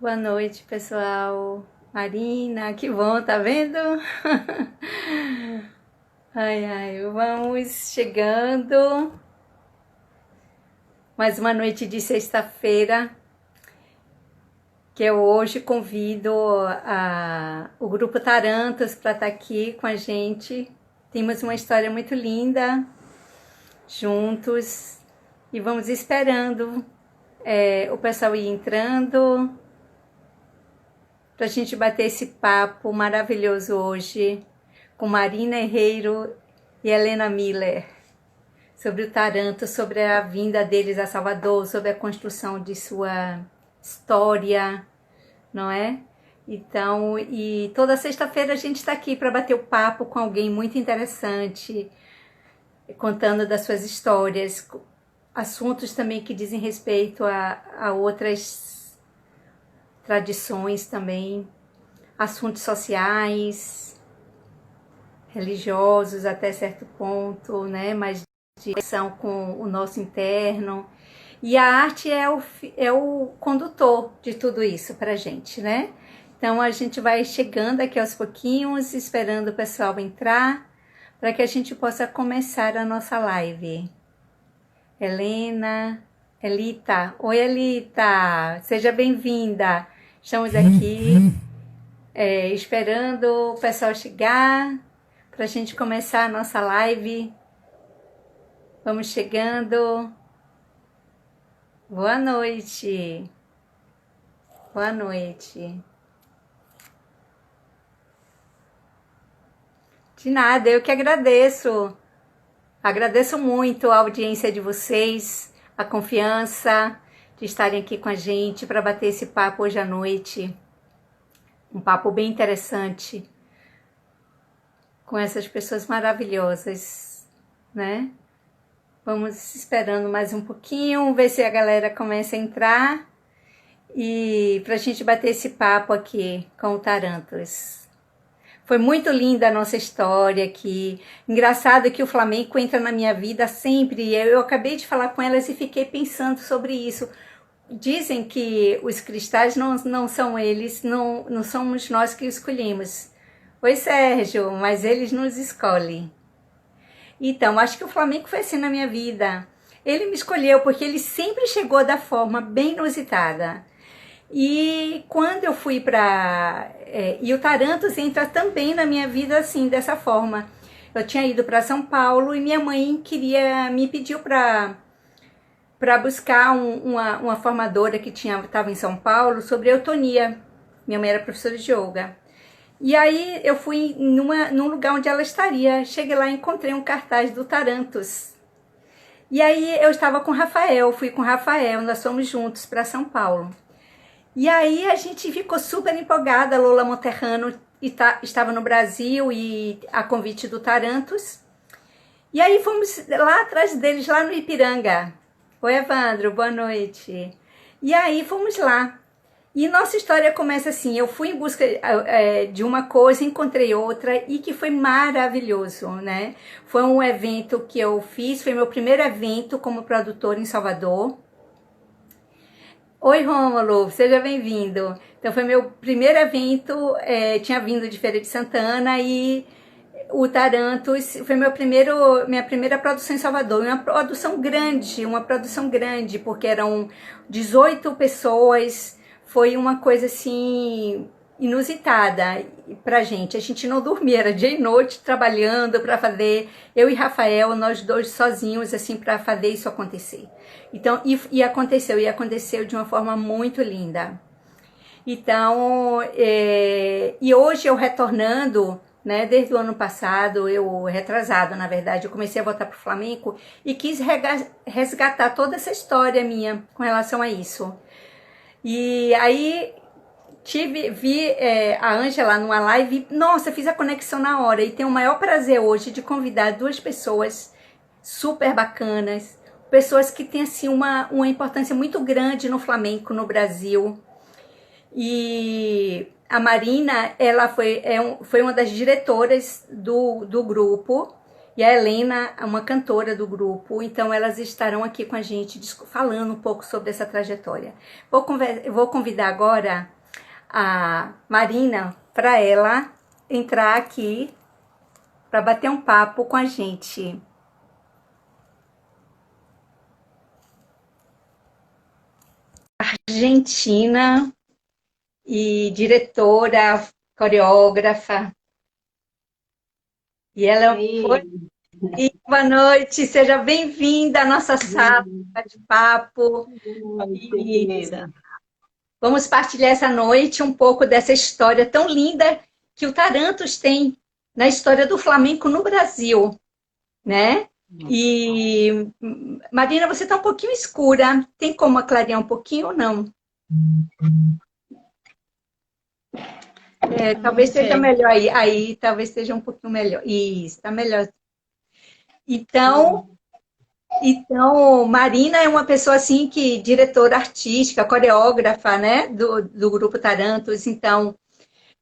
Boa noite, pessoal. Marina, que bom, tá vendo? Ai, ai, vamos chegando. Mais uma noite de sexta-feira, que eu hoje convido o Grupo Tarantos para estar aqui com a gente. Temos uma história muito linda juntos e vamos esperando o pessoal ir entrando para a gente bater esse papo maravilhoso hoje com Marina Herreiro e Helena Miller sobre o Taranto, sobre a vinda deles a Salvador, sobre a construção de sua história, não é? Então, e toda sexta-feira a gente está aqui para bater o papo com alguém muito interessante, contando das suas histórias, assuntos também que dizem respeito a outras tradições também, assuntos sociais, religiosos até certo ponto, né? Mas de conexão com o nosso interno. E a arte é o condutor de tudo isso pra gente, né? Então a gente vai chegando aqui aos pouquinhos, esperando o pessoal entrar, para que a gente possa começar a nossa live. Helena, Elita, oi Elita, seja bem-vinda. Estamos aqui esperando o pessoal chegar para a gente começar a nossa live. Vamos chegando. Boa noite. Boa noite. De nada, eu que agradeço. Agradeço muito a audiência de vocês, a confiança de estarem aqui com a gente para bater esse papo hoje à noite. Um papo bem interessante com essas pessoas maravilhosas, né? Vamos esperando mais um pouquinho, ver se a galera começa a entrar e pra gente bater esse papo aqui com o Tarantos. Foi muito linda a nossa história aqui. Engraçado que o flamenco entra na minha vida sempre. Eu acabei de falar com elas e fiquei pensando sobre isso. Dizem que os cristais não são eles, não somos nós que escolhemos. Oi, Sérgio, mas eles nos escolhem. Então, acho que o Flamengo foi assim na minha vida. Ele me escolheu porque ele sempre chegou da forma bem inusitada. E quando eu fui para... e o Tarantos entra também na minha vida assim, dessa forma. Eu tinha ido para São Paulo e minha mãe me pediu para buscar uma formadora que estava em São Paulo sobre eutonia. Minha mãe era professora de yoga. E aí eu fui num lugar onde ela estaria. Cheguei lá e encontrei um cartaz do Tarantos. E aí eu estava com o Rafael, fui com o Rafael, nós fomos juntos para São Paulo. E aí a gente ficou super empolgada, Lola Monterrano estava no Brasil e a convite do Tarantos. E aí fomos lá atrás deles, lá no Ipiranga. Oi, Evandro, boa noite. E aí fomos lá. E nossa história começa assim, eu fui em busca de uma coisa, encontrei outra e que foi maravilhoso, né? Foi um evento que eu fiz, foi meu primeiro evento como produtora em Salvador. Oi, Rômulo, seja bem-vindo. Então foi meu primeiro evento, tinha vindo de Feira de Santana e o Tarantos foi minha primeira produção em Salvador, uma produção grande, porque eram 18 pessoas, foi uma coisa assim inusitada pra gente. A gente não dormia, era dia e noite trabalhando para fazer, eu e Rafael, nós dois sozinhos assim para fazer isso acontecer. Então, e aconteceu de uma forma muito linda. Então, e hoje eu retornando, né, desde o ano passado, retrasado, na verdade, eu comecei a voltar para o flamenco e quis resgatar toda essa história minha com relação a isso. E aí vi a Ângela numa live, nossa, fiz a conexão na hora e tenho o maior prazer hoje de convidar duas pessoas super bacanas, pessoas que têm assim uma importância muito grande no flamenco no Brasil. E a Marina, ela foi uma das diretoras do grupo, e a Helena, uma cantora do grupo. Então elas estarão aqui com a gente falando um pouco sobre essa trajetória. Vou convidar agora a Marina para ela entrar aqui para bater um papo com a gente. Argentina e diretora, coreógrafa. E ela foi. E boa noite, seja bem-vinda à nossa sala de bate-papo. E vamos partilhar essa noite um pouco dessa história tão linda que o Tarantos tem na história do flamenco no Brasil, né? E, Marina, você está um pouquinho escura. Tem como clarear um pouquinho ou não? Talvez seja melhor aí. Aí, talvez seja um pouquinho melhor. Isso, está melhor. Então, Marina é uma pessoa assim que diretora artística, coreógrafa, né, do grupo Tarantos. Então,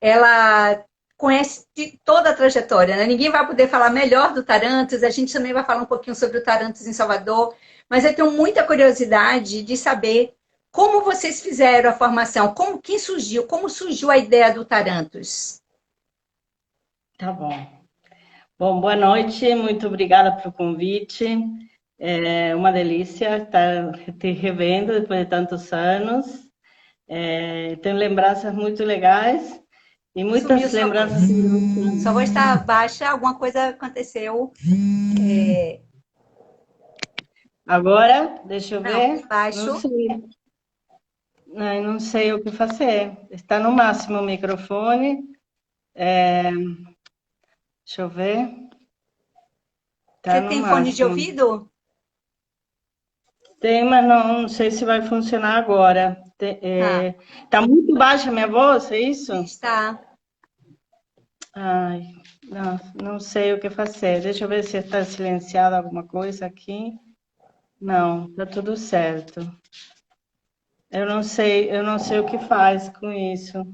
ela conhece toda a trajetória, né? Ninguém vai poder falar melhor do Tarantos. A gente também vai falar um pouquinho sobre o Tarantos em Salvador, mas eu tenho muita curiosidade de saber como vocês fizeram a formação, como surgiu a ideia do Tarantos. Tá bom. Bom, boa noite, muito obrigada pelo convite. É uma delícia estar te revendo depois de tantos anos. Tenho lembranças muito legais e muitas lembranças. Sua voz está baixa, alguma coisa aconteceu. Agora, deixa eu Não, ver. Não baixo. sei. Não sei o que fazer. Está no máximo o microfone. Deixa eu ver. Está Você no tem fone de máximo. ouvido? Tem, mas não sei se vai funcionar agora. Tá muito baixa a minha voz, é isso? Está. Ai, não sei o que fazer. Deixa eu ver se está silenciado alguma coisa aqui. Não, tá tudo certo. Eu não sei o que faz com isso.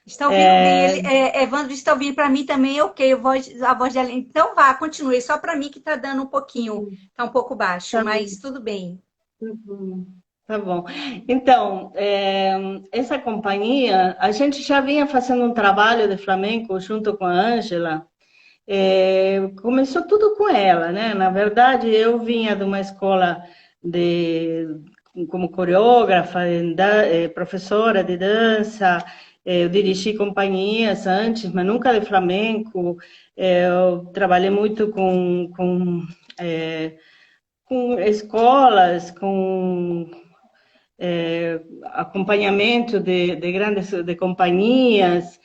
Está ouvindo bem? Evandro está ouvindo para mim também, ok. A voz de Aline. Então vá, continue. Só para mim que está dando um pouquinho, está um pouco baixo, Tá mas bom, tudo bem. tá bom. Tá bom. Então, essa companhia, a gente já vinha fazendo um trabalho de flamenco junto com a Ângela. Começou tudo com ela, né? Na verdade, eu vinha de uma escola como coreógrafa, professora de dança, eu dirigi companhias antes, mas nunca de flamenco. Eu trabalhei muito com escolas, com acompanhamento de grandes companhias.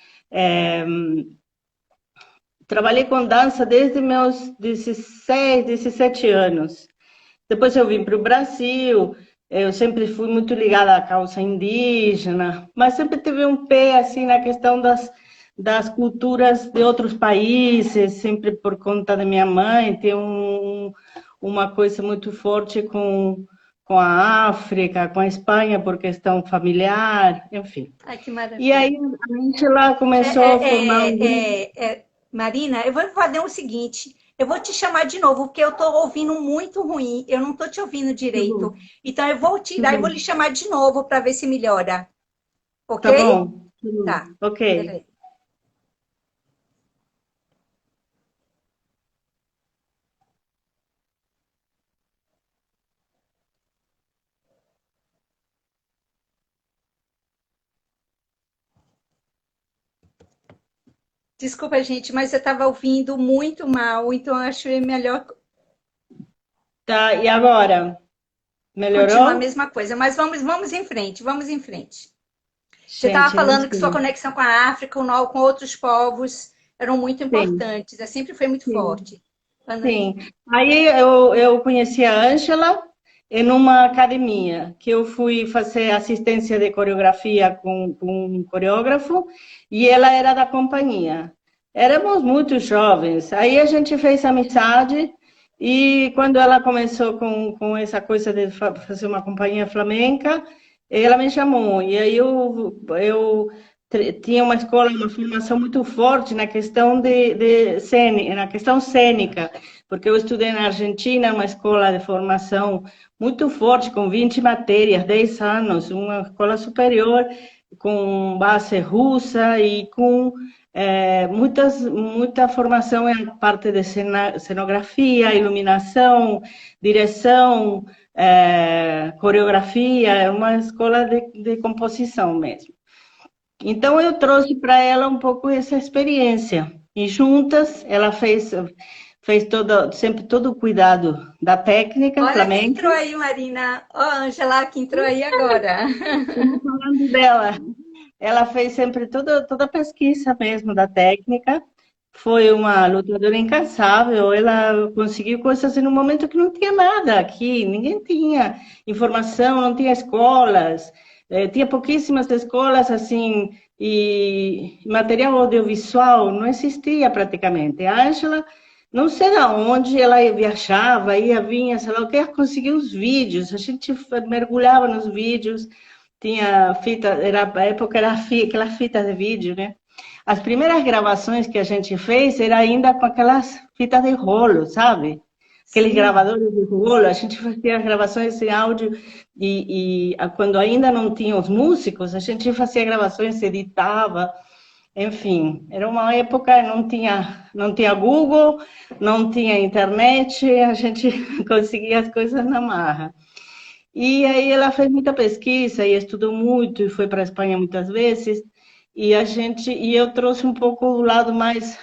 Trabalhei com dança desde meus 16, 17 anos. Depois eu vim para o Brasil, eu sempre fui muito ligada à causa indígena, mas sempre tive um pé assim na questão das culturas de outros países, sempre por conta da minha mãe, tem uma coisa muito forte com a África, com a Espanha, por questão familiar, enfim. Ai, que maravilha. E aí a gente lá começou a formar um grupo. Marina, eu vou fazer o seguinte. Eu vou te chamar de novo, porque eu estou ouvindo muito ruim. Eu não estou te ouvindo direito. Então, eu vou tirar e vou lhe chamar de novo para ver se melhora. Ok? Tá bom? Tá. Ok. Beleza. Desculpa, gente, mas eu estava ouvindo muito mal, então eu acho melhor Tá, e agora? continuar a Melhorou? mesma coisa. Mas vamos em frente, vamos em frente. Você estava Gente, não falando que sua sei. conexão com a África, com outros povos, eram muito Sim, importantes, sempre foi muito sim, forte. Quando... sim. Aí eu conheci a Ângela em uma academia, que eu fui fazer assistência de coreografia com um coreógrafo, e ela era da companhia. Éramos muito jovens. Aí a gente fez amizade, e quando ela começou com essa coisa de fazer uma companhia flamenca, ela me chamou. E aí eu tinha uma escola, uma formação muito forte na questão na questão cênica, porque eu estudei na Argentina, uma escola de formação muito forte, com 20 matérias, 10 anos, uma escola superior, com base russa e com muita formação em parte de cenografia, iluminação, direção, coreografia, é uma escola de composição mesmo. Então, eu trouxe para ela um pouco essa experiência. E juntas, ela fez sempre todo o cuidado da técnica Olha quem flamenca. entrou aí, Marina. Ó, a Ângela que entrou aí agora. Estamos falando dela. Ela fez sempre toda a pesquisa mesmo da técnica. Foi uma lutadora incansável. Ela conseguiu coisas em um momento que não tinha nada aqui. Ninguém tinha informação, não tinha escolas. Tinha pouquíssimas escolas, assim, e material audiovisual não existia praticamente. A Ângela, não sei de onde, ela viajava, ia, vinha, sei lá o que, conseguiu os vídeos. A gente mergulhava nos vídeos. Tinha fita, a época era aquelas fitas de vídeo, né? As primeiras gravações que a gente fez era ainda com aquelas fitas de rolo, sabe? Aqueles Sim. gravadores de rolo, a gente fazia as gravações em áudio e quando ainda não tinha os músicos, a gente fazia gravações, editava, enfim, era uma época não tinha Google, não tinha internet, a gente conseguia as coisas na marra. E aí ela fez muita pesquisa e estudou muito e foi para a Espanha muitas vezes. E eu trouxe um pouco o lado mais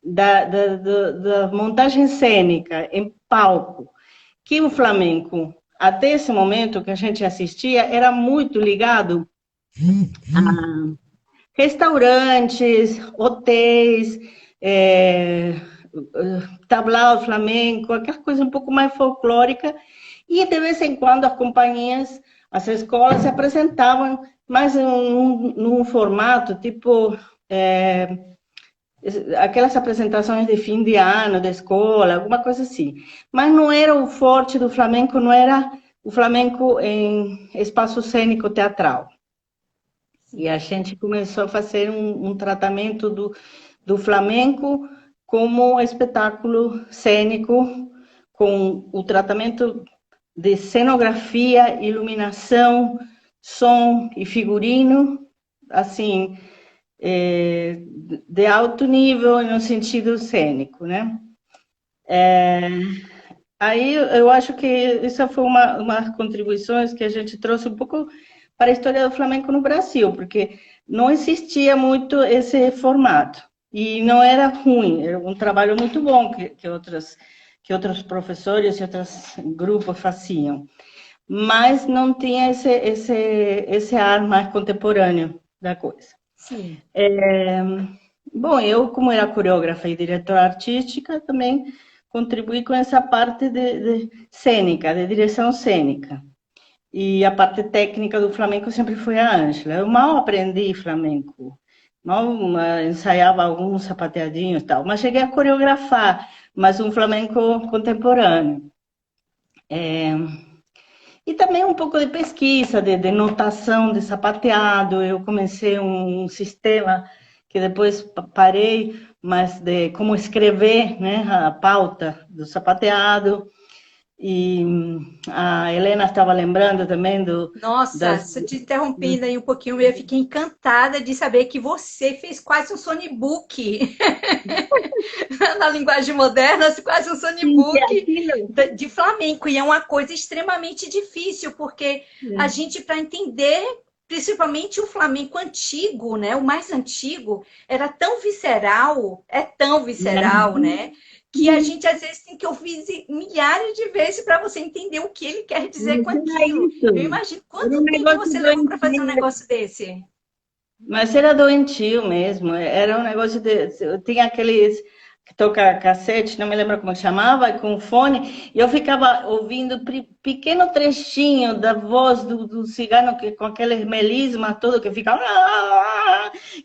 da montagem cênica em palco, que o flamenco, até esse momento que a gente assistia, era muito ligado a restaurantes, hotéis, tablao flamenco, aquela coisa um pouco mais folclórica. E de vez em quando as companhias, as escolas se apresentavam mais num formato tipo aquelas apresentações de fim de ano da escola, alguma coisa assim. Mas não era o forte do flamenco, não era o flamenco em espaço cênico teatral. E a gente começou a fazer um tratamento do flamenco como espetáculo cênico, com o tratamento de cenografia, iluminação, som e figurino, assim, de alto nível no sentido cênico, né? Aí eu acho que isso foi uma contribuições que a gente trouxe um pouco para a história do flamenco no Brasil, porque não existia muito esse formato. E não era ruim, era um trabalho muito bom que outros professores e outros grupos faziam. Mas não tinha esse ar mais contemporâneo da coisa. Sim. Bom, eu, como era coreógrafa e diretora artística, também contribuí com essa parte de cênica, de direção cênica. E a parte técnica do flamenco sempre foi a Ângela. Eu mal aprendi flamenco, mal ensaiava alguns sapateadinhos e tal, mas cheguei a coreografar, mas um flamenco contemporâneo. E também um pouco de pesquisa, de notação de sapateado. Eu comecei um sistema que depois parei, mas de como escrever, né, a pauta do sapateado. E a Helena estava lembrando também Nossa, se eu te interrompendo aí um pouquinho, eu fiquei encantada de saber que você fez quase um sonebook. Na linguagem moderna, quase um sonebook de flamenco. E é uma coisa extremamente difícil, porque a gente, para entender, principalmente o flamenco antigo, né? O mais antigo, era tão visceral, é tão visceral, né? Que a gente às vezes tem que ouvir milhares de vezes para você entender o que ele quer dizer com aquilo. Eu imagino quanto tempo você levou para fazer um negócio desse. Mas era doentio mesmo, era um negócio tinha aqueles que toca cassete, não me lembro como chamava, com fone, e eu ficava ouvindo pequeno trechinho da voz do cigano, com aqueles melismas todo, que fica...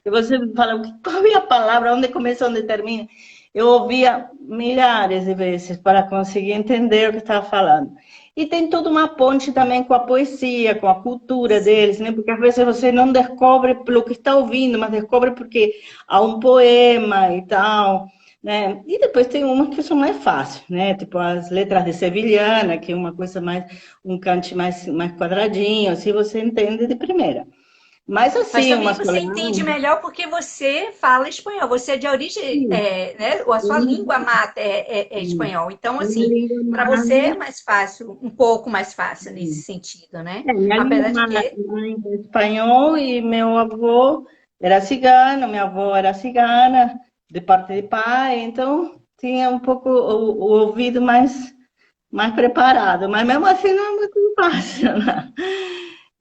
E você fala, qual é a palavra, onde começa, onde termina? Eu ouvia milhares de vezes para conseguir entender o que estava falando. E tem toda uma ponte também com a poesia, com a cultura deles, né? Porque às vezes você não descobre pelo que está ouvindo, mas descobre porque há um poema e tal, né? E depois tem umas que são mais fáceis, né? Tipo as letras de Sevillana, que é uma coisa mais, um cante mais quadradinho, assim você entende de primeira. Mas Mas assim, também uma você entende melhor porque você fala espanhol. Você é de origem, Sim, né? A sua língua mata é sim. espanhol. Então, Minha assim, língua para você é madre, mais fácil, um pouco mais fácil nesse sentido, né? minha língua Apesar de que mãe é espanhol e meu avô era cigano, minha avó era cigana, de parte de pai, então tinha um pouco o ouvido mais preparado, mas mesmo assim não é muito fácil, né?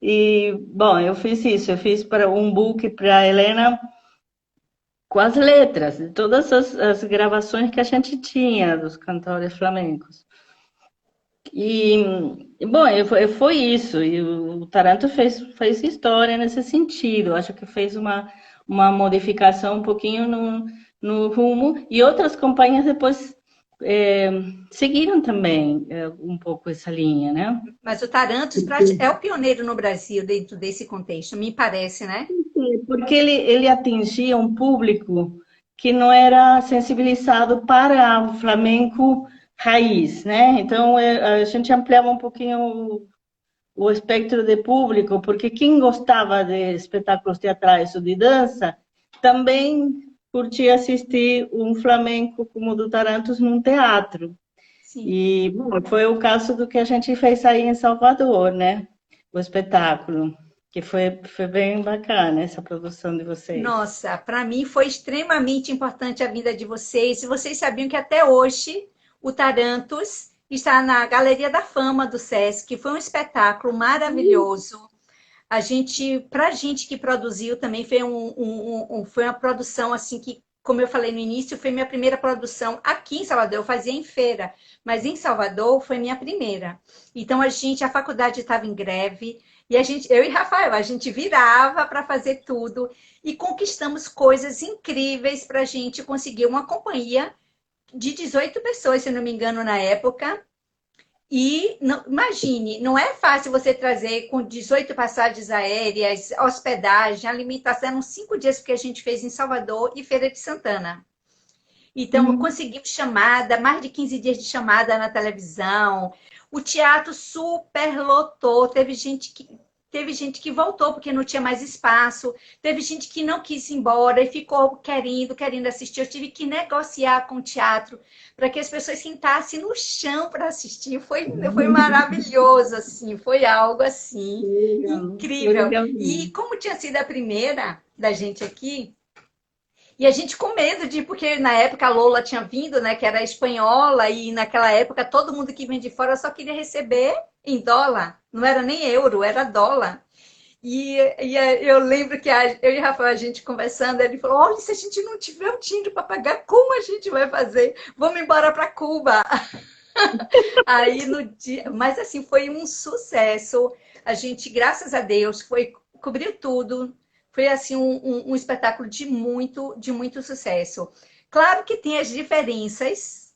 E, bom, eu fiz isso, eu fiz para um book para a Helena com as letras de todas as gravações que a gente tinha dos cantores flamencos. E, bom, foi isso. E o Taranto fez história nesse sentido. Acho que fez uma modificação um pouquinho no rumo. E outras companhias depois é, seguiram também um pouco essa linha, né? mas o Tarantos é o pioneiro no Brasil dentro desse contexto, me parece, né? Porque ele atingia um público que não era sensibilizado para o flamenco raiz, né? Então a gente ampliava um pouquinho o espectro de público, porque quem gostava de espetáculos teatrais ou de dança também curtia assistir um flamenco como o do Tarantos num teatro. Sim. E bom, foi o caso do que a gente fez aí em Salvador, né? O espetáculo, que foi bem bacana essa produção de vocês. Nossa, para mim foi extremamente importante a vinda de vocês. E vocês sabiam que até hoje o Tarantos está na Galeria da Fama do Sesc, que foi um espetáculo maravilhoso. Para a gente que produziu também foi foi uma produção assim que, como eu falei no início, foi minha primeira produção aqui em Salvador. Eu fazia em feira, mas em Salvador foi minha primeira. Então a faculdade estava em greve e eu e Rafael, a gente virava para fazer tudo e conquistamos coisas incríveis para a gente conseguir uma companhia de 18 pessoas, se não me engano, na época, e imagine, não é fácil você trazer com 18 passagens aéreas, hospedagem, alimentação. Eram 5 dias que a gente fez em Salvador e Feira de Santana. Então, Uhum. conseguimos chamada, mais de 15 dias de chamada na televisão. O teatro super lotou. Teve gente que voltou porque não tinha mais espaço. Teve gente que não quis ir embora e ficou querendo assistir. Eu tive que negociar com o teatro para que as pessoas sentassem no chão para assistir. Foi maravilhoso, assim. Foi algo assim Legal, incrível. legal. E como tinha sido a primeira da gente aqui, e a gente com medo de, porque na época a Lola tinha vindo, né, que era espanhola, e naquela época todo mundo que vem de fora só queria receber em dólar, não era nem euro, era dólar. Eu lembro que eu e o Rafael, a gente conversando, ele falou: olha, se a gente não tiver um dinheiro para pagar, como a gente vai fazer? Vamos embora para Cuba. Aí no dia, mas assim, foi um sucesso. A gente, graças a Deus, cobriu tudo. Foi assim um espetáculo de muito sucesso. Claro que tem as diferenças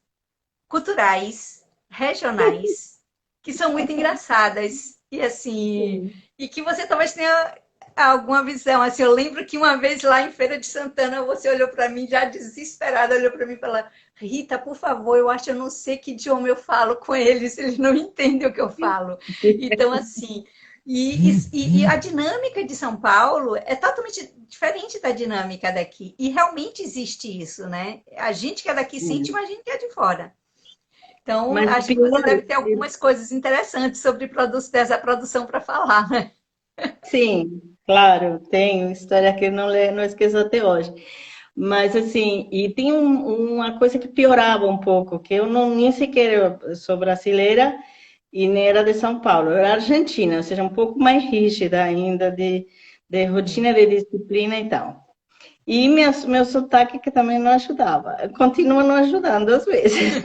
culturais, regionais, que são muito engraçadas. E assim, Sim. e que você talvez tenha alguma visão. Assim, eu lembro que uma vez lá em Feira de Santana, você olhou para mim já desesperada, olhou para mim e falou: Rita, por favor, eu acho que eu não sei que idioma eu falo com eles não entendem o que eu falo. Então, assim, e a dinâmica de São Paulo é totalmente diferente da dinâmica daqui. E realmente existe isso, né? A gente que é daqui sente, mas a gente que é de fora. Então, Mas acho que pior, você deve ter algumas coisas interessantes sobre dessa produção para falar, né? sim, claro, tenho história que eu não esqueço até hoje. Mas assim, e tem uma coisa que piorava um pouco, que eu não nem sequer sou brasileira e nem era de São Paulo, eu era argentina, ou seja, um pouco mais rígida ainda de rotina, de disciplina e tal. E meu sotaque que também não ajudava, continua não ajudando às vezes.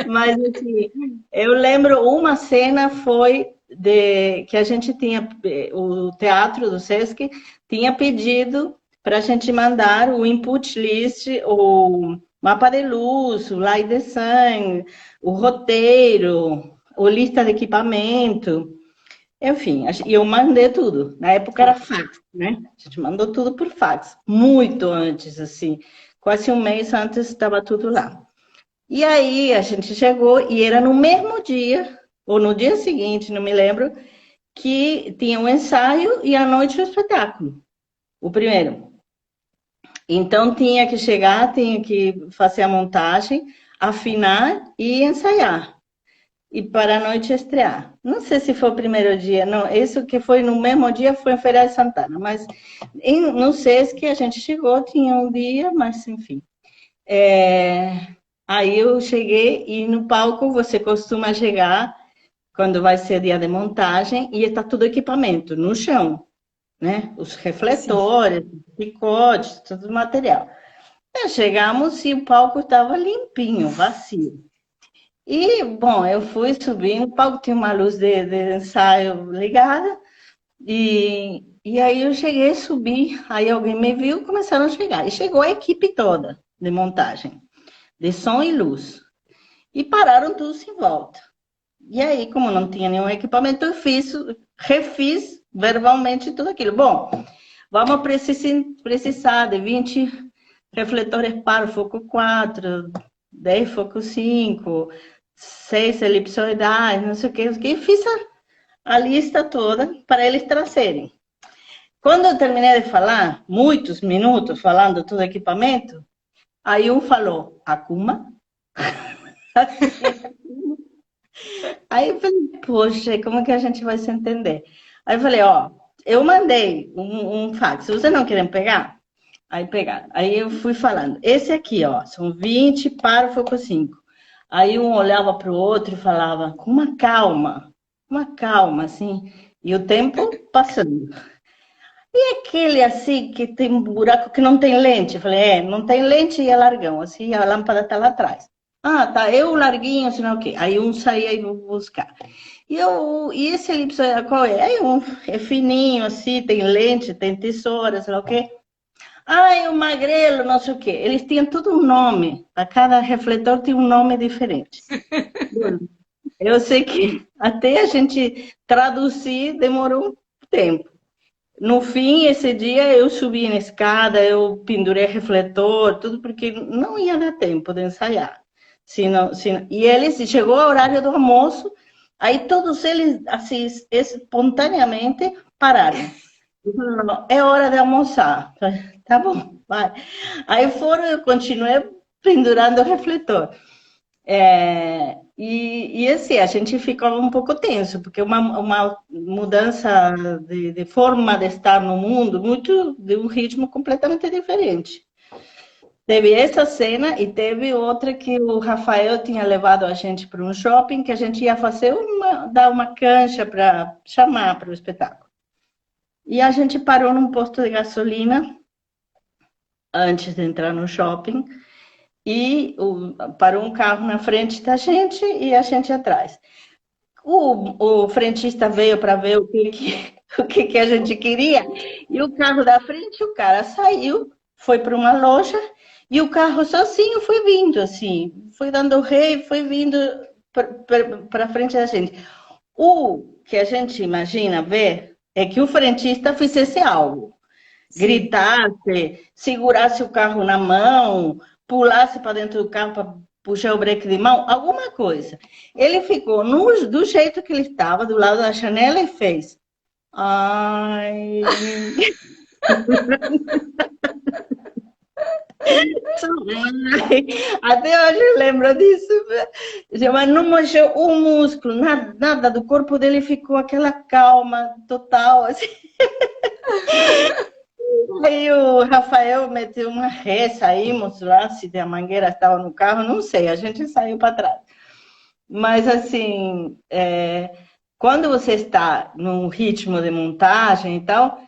Mas assim, eu lembro uma cena foi de que a gente tinha o teatro do Sesc tinha pedido para a gente mandar o input list, o mapa de luz, o light design, o roteiro, o lista de equipamento, enfim, eu mandei tudo. Na época era fax, né? A gente mandou tudo por fax, muito antes, assim, quase um mês antes estava tudo lá. E aí a gente chegou e era no mesmo dia, ou no dia seguinte, não me lembro, que tinha um ensaio e à noite o espetáculo, o primeiro. Então tinha que chegar, tinha que fazer a montagem, afinar e ensaiar. E para a noite estrear. Não sei se foi o primeiro dia, não. Isso que foi no mesmo dia foi em Feira de Santana, mas no SESC a gente chegou, tinha um dia, mas enfim. Aí eu cheguei e no palco você costuma chegar quando vai ser dia de montagem e está tudo equipamento no chão, né? Os Sim. refletores, picotes, todo o material. Chegamos e o palco estava limpinho, vazio. E, bom, eu fui subindo, o palco tinha uma luz de ensaio ligada, e aí eu cheguei, subi, aí alguém me viu, começaram a chegar. E chegou a equipe toda de montagem, de som e luz. E pararam todos em volta. E aí, como não tinha nenhum equipamento, eu refiz verbalmente tudo aquilo. Bom, vamos precisar de 20 refletores para o foco 4, 10 foco 5, 6 elipsoidais, não sei o que. E fiz a lista toda para eles trazerem. Quando eu terminei de falar, muitos minutos falando todo o equipamento, aí um falou, Akuma. Aí eu falei, poxa, como que a gente vai se entender? Aí eu falei, ó, eu mandei um fax, vocês não querem pegar? Aí pegaram. Aí eu fui falando, esse aqui, ó, são 20 para o foco 5. Aí um olhava para o outro e falava, com uma calma, assim, e o tempo passando. E aquele assim que tem um buraco que não tem lente? Eu falei, não tem lente e é largão, assim, a lâmpada está lá atrás. Ah, tá, eu larguinho, sei lá o quê. Aí um saía e vou buscar. E esse elipsoide, qual é? Aí um é fininho, assim, tem lente, tem tesoura, sei lá o quê. Ah, o magrelo, não sei o quê. Eles tinham todo um nome. A cada refletor tinha um nome diferente. Eu sei que até a gente traduzir demorou um tempo. No fim, esse dia eu subi na escada, eu pendurei refletor, tudo porque não ia dar tempo de ensaiar. E eles, chegou o horário do almoço, aí todos eles, assim, espontaneamente, pararam. Não, é hora de almoçar. Tá bom, vai. Aí foram, eu continuei pendurando o refletor. E assim, a gente ficava um pouco tenso, porque uma mudança de forma de estar no mundo, muito de um ritmo completamente diferente. Teve essa cena e teve outra que o Rafael tinha levado a gente para um shopping, que a gente ia fazer dar uma cancha para chamar para o espetáculo. E a gente parou num posto de gasolina antes de entrar no shopping e parou um carro na frente da gente e a gente atrás. O frentista veio para ver o que a gente queria e o carro da frente, o cara saiu, foi para uma loja e o carro sozinho foi vindo, assim, foi dando ré, foi vindo para frente da gente. O que a gente imagina ver é que o frentista fizesse algo. Sim. Gritasse, segurasse o carro na mão, pulasse para dentro do carro para puxar o breque de mão, alguma coisa. Ele ficou do jeito que ele estava, do lado da janela, e fez. Ai. Até hoje eu lembro disso. Mas não mexeu um músculo, nada do corpo dele ficou aquela calma total. Assim. Aí o Rafael meteu uma ré, saímos lá, se a mangueira estava no carro, não sei, a gente saiu para trás. Mas, assim, quando você está num ritmo de montagem e tal,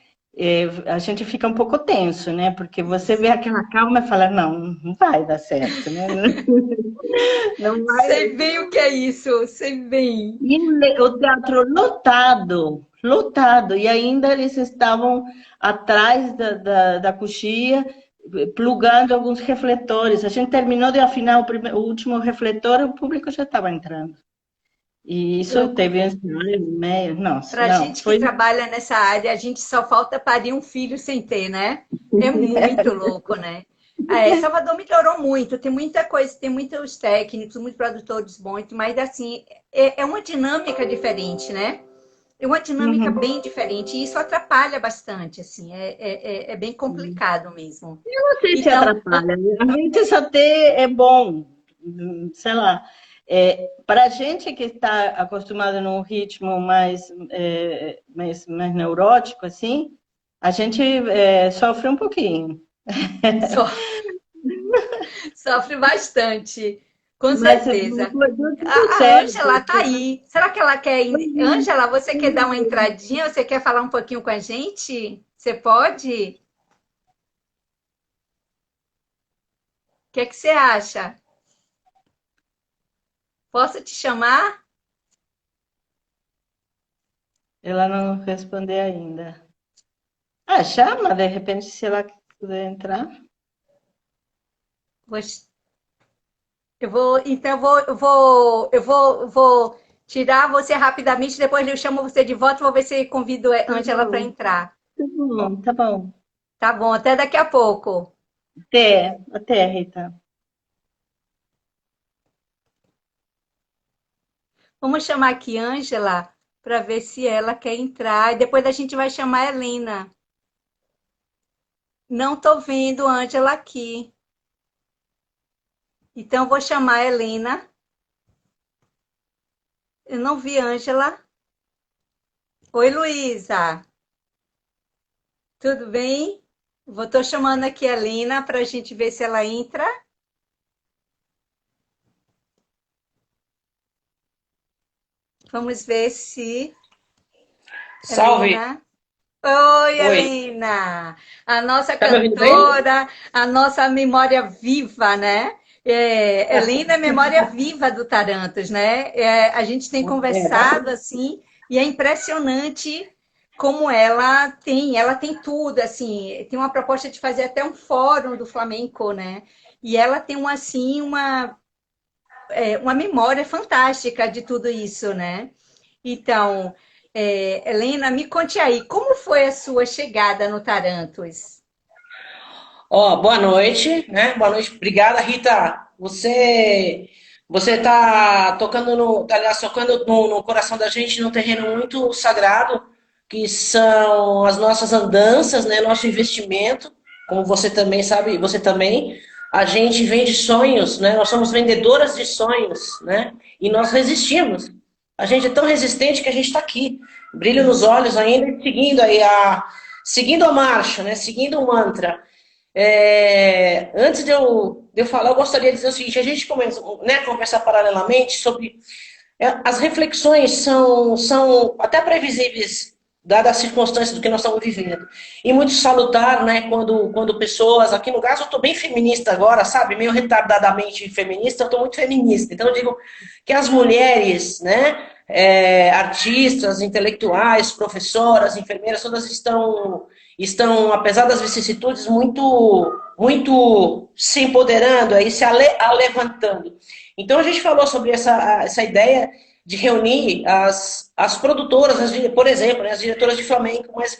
a gente fica um pouco tenso, né? Porque você vê aquela calma e fala, não vai dar certo, né? Não vai. Sei bem o que é isso, sei bem. E o teatro lotado, e ainda eles estavam atrás da coxia, plugando alguns refletores. A gente terminou de afinar o último refletor, o público já estava entrando. E isso teve meio. Nossa, para a gente que trabalha nessa área, a gente só falta parir um filho sem ter, né? É muito louco, né? Salvador melhorou muito, tem muita coisa, tem muitos técnicos, muitos produtores bons, mas assim, é uma dinâmica diferente, né? É uma dinâmica Uhum. bem diferente e isso atrapalha bastante, assim, é bem complicado mesmo. Não sei se Então, atrapalha, né? Às vezes até é bom, sei lá. Para a gente que está acostumado num ritmo mais neurótico, assim, a gente sofre um pouquinho. so- sofre bastante, com Mas certeza. deu tudo A Ângela certo. tá aí. Será que ela quer. Ângela, você quer dar uma entradinha? Você quer falar um pouquinho com a gente? Você pode? O que é que você acha? Posso te chamar? Ela não respondeu ainda. Ah, chama, de repente, se ela puder entrar. Então vou tirar você rapidamente, depois eu chamo você de volta, vou ver se convido a Tá Ângela para bom, entrar. tá bom, tá bom. Tá bom, até daqui a pouco. Até, Rita. Vamos chamar aqui Ângela para ver se ela quer entrar. E depois a gente vai chamar a Helena. Não estou vendo a Ângela aqui. Então vou chamar a Helena. Eu não vi a Ângela. Oi, Luísa. Tudo bem? Estou chamando aqui a Helena para a gente ver se ela entra. Vamos ver se Salve! Helena. Oi, Oi, Helena, a nossa tá me ouvindo bem? cantora, a nossa memória viva, né? Helena é memória viva do Tarantos, né? A gente tem Tá? conversado assim e é impressionante como ela tem tudo, assim, tem uma proposta de fazer até um fórum do flamenco, né? E ela tem uma memória fantástica de tudo isso, né? Então, Helena, me conte aí, como foi a sua chegada no Tarantos? Ó, boa noite, né? Boa noite, obrigada, Rita. Você tá tocando aliás, tocando no coração da gente num terreno muito sagrado, que são as nossas andanças, né? Nosso investimento, como você também sabe, você também. A gente vende sonhos, né? Nós somos vendedoras de sonhos, né? E nós resistimos. A gente é tão resistente que a gente está aqui, brilho nos olhos ainda, seguindo a marcha, né? Seguindo o mantra. Antes de eu falar, eu gostaria de dizer o seguinte: a gente começa, né, a conversar paralelamente sobre. As reflexões são até previsíveis, dadas as circunstâncias do que nós estamos vivendo. E muito salutar, né, quando pessoas. Aqui no caso, eu estou bem feminista agora, sabe? Meio retardadamente feminista, eu estou muito feminista. Então, eu digo que as mulheres, né, artistas, intelectuais, professoras, enfermeiras, todas estão, apesar das vicissitudes, muito se empoderando, aí se alevantando. Então a gente falou sobre essa ideia de reunir as produtoras, por exemplo, né, as diretoras de flamenco, mas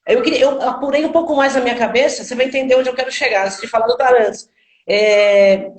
eu apurei um pouco mais na minha cabeça, você vai entender onde eu quero chegar, antes de falar do Tarantos.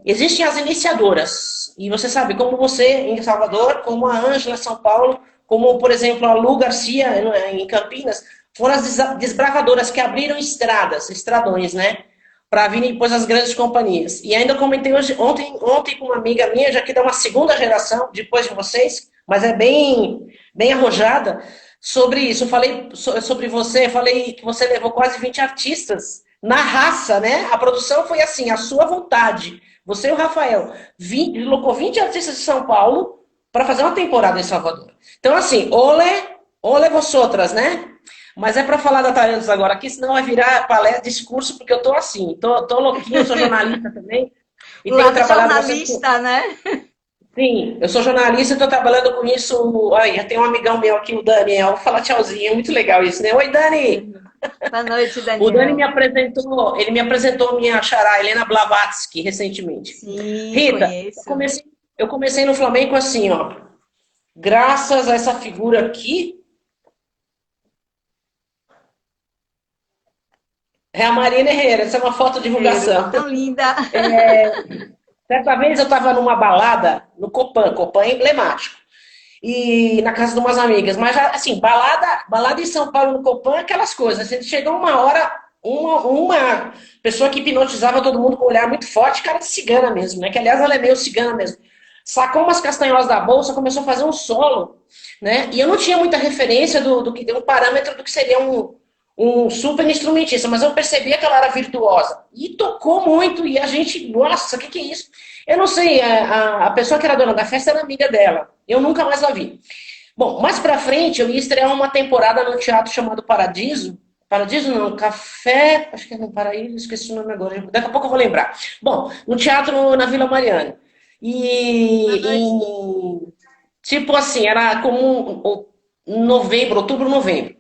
Existem as iniciadoras, e você sabe, como você em Salvador, como a Ângela em São Paulo, como, por exemplo, a Lu Garcia em Campinas, foram as desbravadoras que abriram estradões, né? Para vir depois as grandes companhias. E ainda comentei ontem com uma amiga minha, já que dá uma segunda geração, depois de vocês, mas é bem arrojada, sobre isso. Eu falei sobre você, falei que você levou quase 20 artistas na raça, né? A produção foi assim, a sua vontade. Você e o Rafael colocou 20 artistas de São Paulo para fazer uma temporada em Salvador. Então, assim, ole vosotras, né? Mas é para falar da Talentos agora aqui, senão vai virar palestra, discurso, porque eu tô assim, tô louquinho, eu sou jornalista também, e O tenho lado trabalhado bastante com... jornalista, né? Sim, eu sou jornalista e estou trabalhando com isso. Aí, tem um amigão meu aqui, o Daniel. Vou falar tchauzinho, é muito legal isso, né? Oi, Dani! Boa noite, O Dani Daniel. ele me apresentou minha xará, Helena Blavatsky, recentemente. Sim, Rita, conheço. eu comecei no Flamengo assim, ó. Graças a essa figura aqui, é a Marina Herrera, essa é uma foto de divulgação. Tão linda. Certa vez eu estava numa balada no Copan é emblemático. e na casa de umas amigas. Mas, assim, balada em São Paulo, no Copan, aquelas coisas. A gente chegou uma hora, uma pessoa que hipnotizava todo mundo com um olhar muito forte, cara de cigana mesmo, né? Que, aliás, ela é meio cigana mesmo. Sacou umas castanholas da bolsa, começou a fazer um solo, né? E eu não tinha muita referência do que um parâmetro do que seria um super instrumentista, mas eu percebia que ela era virtuosa. E tocou muito, e a gente, nossa, o que é isso? Eu não sei, a pessoa que era dona da festa era amiga dela. Eu nunca mais a vi. Bom, mais pra frente, eu ia estrear uma temporada no teatro chamado Paradiso. Paradiso não, Café, acho que é no Paraíso, esqueci o nome agora. Daqui a pouco eu vou lembrar. Bom, no teatro na Vila Mariana. E tipo assim, era como novembro, outubro, novembro.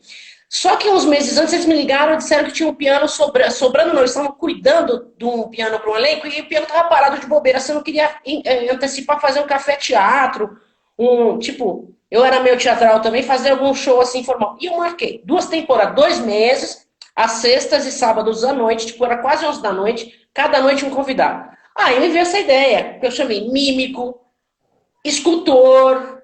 Só que uns meses antes eles me ligaram e disseram que tinha um piano sobrando, não, eles estavam cuidando de um piano para um elenco e o piano estava parado de bobeira. Você não queria antecipar fazer um café-teatro, tipo, eu era meio teatral também, fazer algum show assim formal. E eu marquei 2 temporadas, 2 meses, às sextas e sábados à noite, tipo, era quase 11 da noite, cada noite um convidado. Aí me veio essa ideia, que eu chamei mímico, escultor,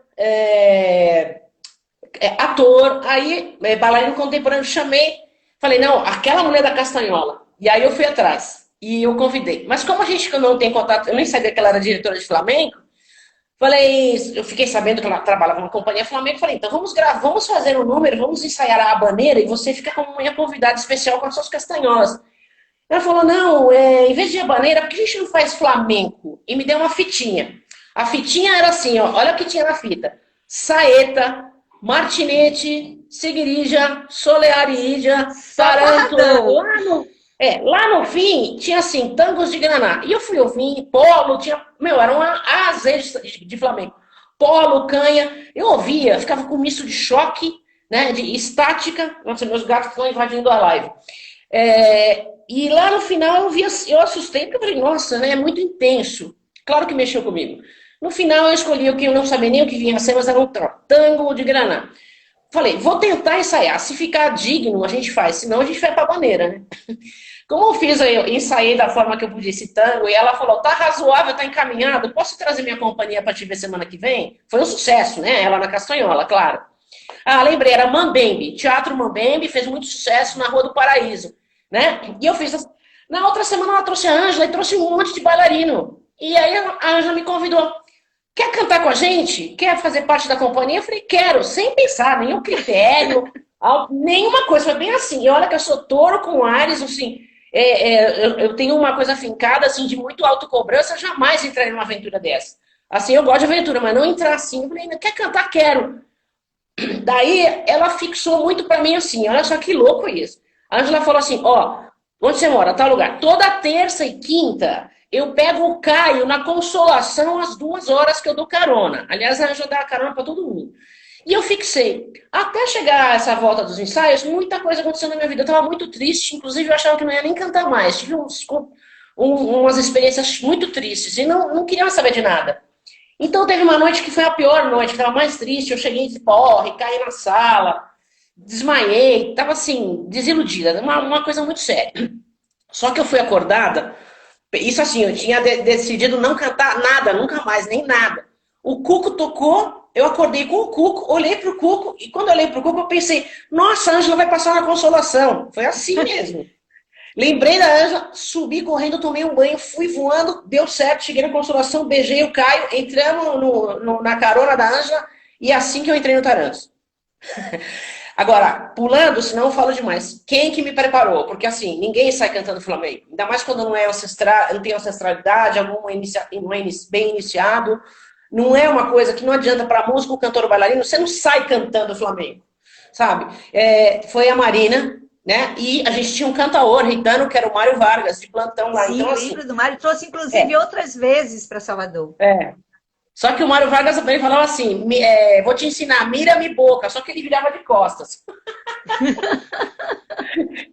ator, aí bailarino contemporâneo, chamei, falei, não, aquela mulher da castanhola. E aí eu fui atrás e eu convidei. Mas como a gente não tem contato, eu nem sabia que ela era diretora de flamenco, falei, eu fiquei sabendo que ela trabalhava numa companhia flamenco, falei, então vamos gravar, vamos fazer um número, vamos ensaiar a habaneira e você fica como minha convidada especial com as suas castanholas. Ela falou, não, em vez de habaneira, por que a gente não faz flamenco? E me deu uma fitinha. A fitinha era assim, ó, olha o que tinha na fita. Saeta, martinete, seguirija, solearija, taranto. Lá no fim, tinha assim, tangos de Graná. E eu fui ouvir, polo, tinha, era uma azeite de flamenco. Polo, canha, eu ouvia, ficava com um misto de choque, né, de estática. Nossa, meus gatos estão invadindo a live. E lá no final eu assustei, porque eu falei, nossa, né, é muito intenso. Claro que mexeu comigo. No final eu escolhi o que eu não sabia nem o que vinha a ser, mas era um tango de Graná. Falei, vou tentar ensaiar. Se ficar digno, a gente faz. Senão a gente vai pra maneira, né? Como eu fiz, eu ensaiei da forma que eu podia esse tango, e ela falou, tá razoável, tá encaminhado, posso trazer minha companhia pra te ver semana que vem? Foi um sucesso, né? Ela na Castanhola, claro. Ah, lembrei, era Mambembe, Teatro Mambembe, fez muito sucesso na Rua do Paraíso, né? E eu fiz... Na outra semana ela trouxe a Ângela e trouxe um monte de bailarino. E aí a Ângela me convidou. Quer cantar com a gente? Quer fazer parte da companhia? Eu falei, quero, sem pensar, nenhum critério, nenhuma coisa. Foi bem assim. E olha que eu sou touro com Áries, assim, eu tenho uma coisa fincada, assim, de muito autocobrança, jamais entraria numa aventura dessa. Assim, eu gosto de aventura, mas não entrar assim. Eu falei, quer cantar? Quero. Daí ela fixou muito pra mim assim, olha só que louco isso. A Ângela falou assim, ó, onde você mora? Tal lugar. Toda terça e quinta eu pego o Caio na Consolação às 2 horas que eu dou carona. Aliás, a Ângela dá carona pra todo mundo. E eu fixei. Até chegar essa volta dos ensaios, muita coisa aconteceu na minha vida. Eu tava muito triste, inclusive eu achava que não ia nem cantar mais. Tive umas experiências muito tristes e não queria mais saber de nada. Então teve uma noite que foi a pior noite, que estava mais triste. Eu cheguei de porre, caí na sala, desmaiei, estava assim, desiludida, uma coisa muito séria. Só que eu fui acordada, isso assim, eu tinha decidido não cantar nada, nunca mais, nem nada. O Cuco tocou, eu acordei com o Cuco, olhei pro Cuco, e quando eu olhei pro Cuco eu pensei, nossa, a Ângela vai passar na Consolação. Foi assim mesmo. Lembrei da Ângela, subi correndo, tomei um banho, fui voando, deu certo, cheguei na Consolação, beijei o Caio, entramos na carona da Ângela, e assim que eu entrei no Tarantos. Agora, pulando, senão eu falo demais. Quem que me preparou? Porque assim, ninguém sai cantando flamenco. Ainda mais quando não é ancestral, não tem ancestralidade, não é bem iniciado. Não é uma coisa que não adianta para músico, cantor ou bailarino, você não sai cantando flamenco, sabe? Foi a Marina, né? E a gente tinha um cantaor ritano, que era o Mário Vargas, de plantão lá. Sim, então, lembro assim, do Mário. Trouxe, inclusive, outras vezes para Salvador. Só que o Mário Vargas também falava assim, vou te ensinar, mira-me boca. Só que ele virava de costas.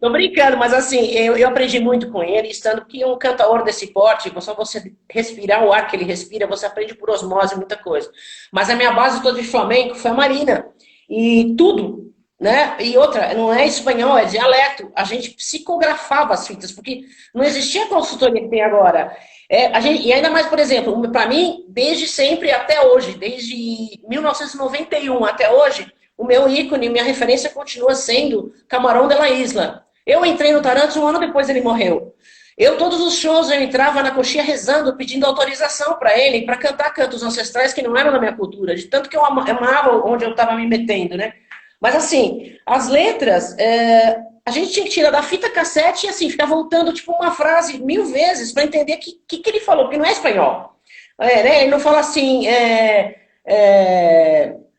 Tô brincando, mas assim, eu aprendi muito com ele, estando que um cantaor desse porte, só você respirar o ar que ele respira, você aprende por osmose muita coisa. Mas a minha base toda de flamenco foi a Marina. E tudo, né? E outra, não é espanhol, é dialeto. A gente psicografava as fitas, porque não existia a consultoria que tem agora. E ainda mais, por exemplo, para mim, desde sempre até hoje, desde 1991 até hoje, o meu ícone, minha referência continua sendo Camarão de la Isla. Eu entrei no Tarantos um ano depois ele morreu. Todos os shows, eu entrava na coxinha rezando, pedindo autorização para ele, para cantar cantos ancestrais que não eram da minha cultura, de tanto que eu amava onde eu estava me metendo, né? Mas assim, as letras, a gente tinha que tirar da fita cassete e assim, ficar voltando tipo uma frase 1000 vezes para entender o que ele falou, porque não é espanhol. Né? Ele não fala assim,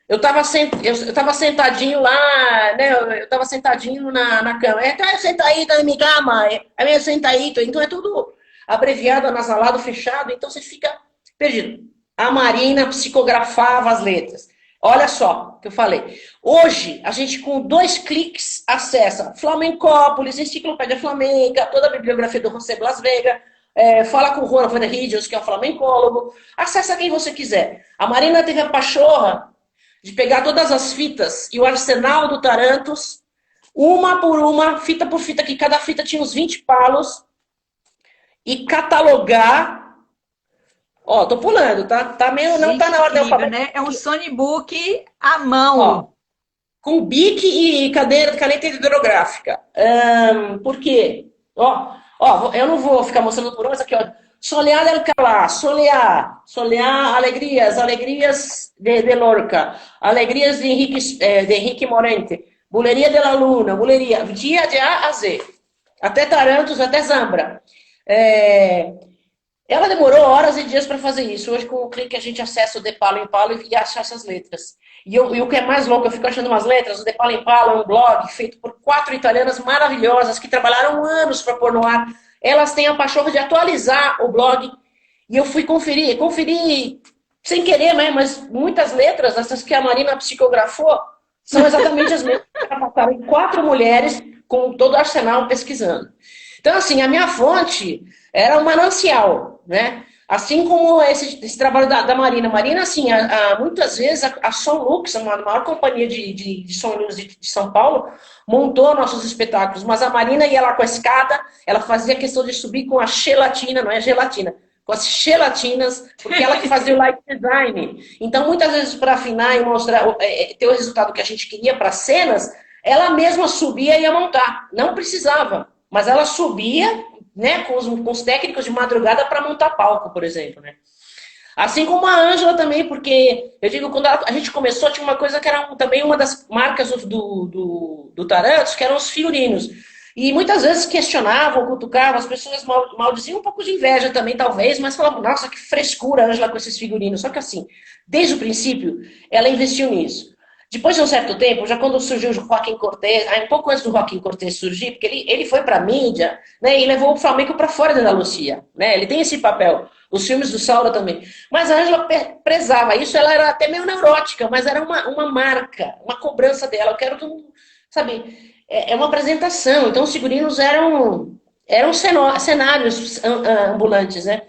eu tava sentadinho lá, né? Eu tava sentadinho na cama. Tá sentadito na minha cama, é meio sentadito. Então é tudo abreviado, anasalado, fechado, então você fica perdido. A Marina psicografava as letras. Olha só o que eu falei. Hoje, a gente com 2 cliques acessa Flamencópolis, Enciclopédia Flamenca, toda a bibliografia do José Blas Vega, fala com o Juan Van der Rijels, que é um flamencólogo, acessa quem você quiser. A Marina teve a pachorra de pegar todas as fitas e o arsenal do Tarantos, uma por uma, fita por fita, que cada fita tinha uns 20 palos, e catalogar. Ó, tô pulando, tá? Tá meio, não tá na ordem alfabética. Né? É um sonbook à mão. Ó, com bic e caneta hidrográfica. Por quê? Ó, eu não vou ficar mostrando por onde, aqui, ó. Soleá de Alcalá, Soleá, alegrias de Lorca, alegrias de Henrique Morente, Buleria de la Luna, buleria, dia de A a Z, até Tarantos, até Zambra. Ela demorou horas e dias para fazer isso. Hoje, com o clique, a gente acessa o De Palo em Palo e acha essas letras. E o que é mais louco, eu fico achando umas letras. O De Palo em Palo é um blog feito por 4 italianas maravilhosas que trabalharam anos para pôr no ar. Elas têm a pachorra de atualizar o blog. E eu fui conferir sem querer, né? Mas muitas letras, essas que a Marina psicografou, são exatamente as mesmas que passaram em 4 mulheres com todo o arsenal pesquisando. Então, assim, a minha fonte era um manancial, né? Assim como esse trabalho da Marina. Marina, assim, muitas vezes a Sonlux, a maior companhia de som e luz de São Paulo, montou nossos espetáculos. Mas a Marina ia lá com a escada, ela fazia questão de subir com a gelatina, não é gelatina, com as gelatinas, porque ela que fazia o light design. Então, muitas vezes, para afinar e mostrar, ter o resultado que a gente queria para cenas, ela mesma subia e ia montar. Não precisava, mas ela subia, né, com os técnicos de madrugada para montar palco, por exemplo, né? Assim como a Ângela também, porque eu digo, quando a gente começou, tinha uma coisa que era também uma das marcas do Tarantos, que eram os figurinos. E muitas vezes questionavam, cutucavam, as pessoas maldiziam um pouco de inveja também, talvez, mas falavam, nossa, que frescura a Ângela com esses figurinos. Só que assim, desde o princípio, ela investiu nisso. Depois de um certo tempo, já quando surgiu o Joaquim Cortez, um pouco antes do Joaquim Cortez surgir, porque ele foi para a mídia, né, e levou o flamenco para fora da Andaluzia, né, ele tem esse papel, os filmes do Saura também. Mas a Ângela prezava isso, ela era até meio neurótica, mas era uma marca, uma cobrança dela. Eu quero que, sabe, é uma apresentação. Então os figurinos eram cenários ambulantes, né?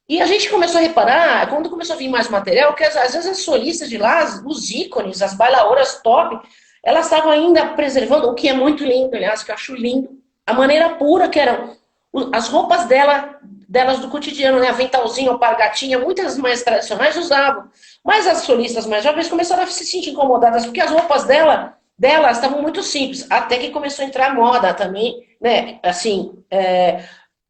E a gente começou a reparar, quando começou a vir mais material, que às vezes as solistas de lá, os ícones, as bailaoras top, elas estavam ainda preservando, o que é muito lindo, aliás, que eu acho lindo, a maneira pura que eram as roupas delas do cotidiano, né? Aventalzinho, alpargatinha, muitas mais tradicionais usavam. Mas as solistas mais jovens começaram a se sentir incomodadas, porque as roupas delas estavam muito simples, até que começou a entrar moda também, né? Assim,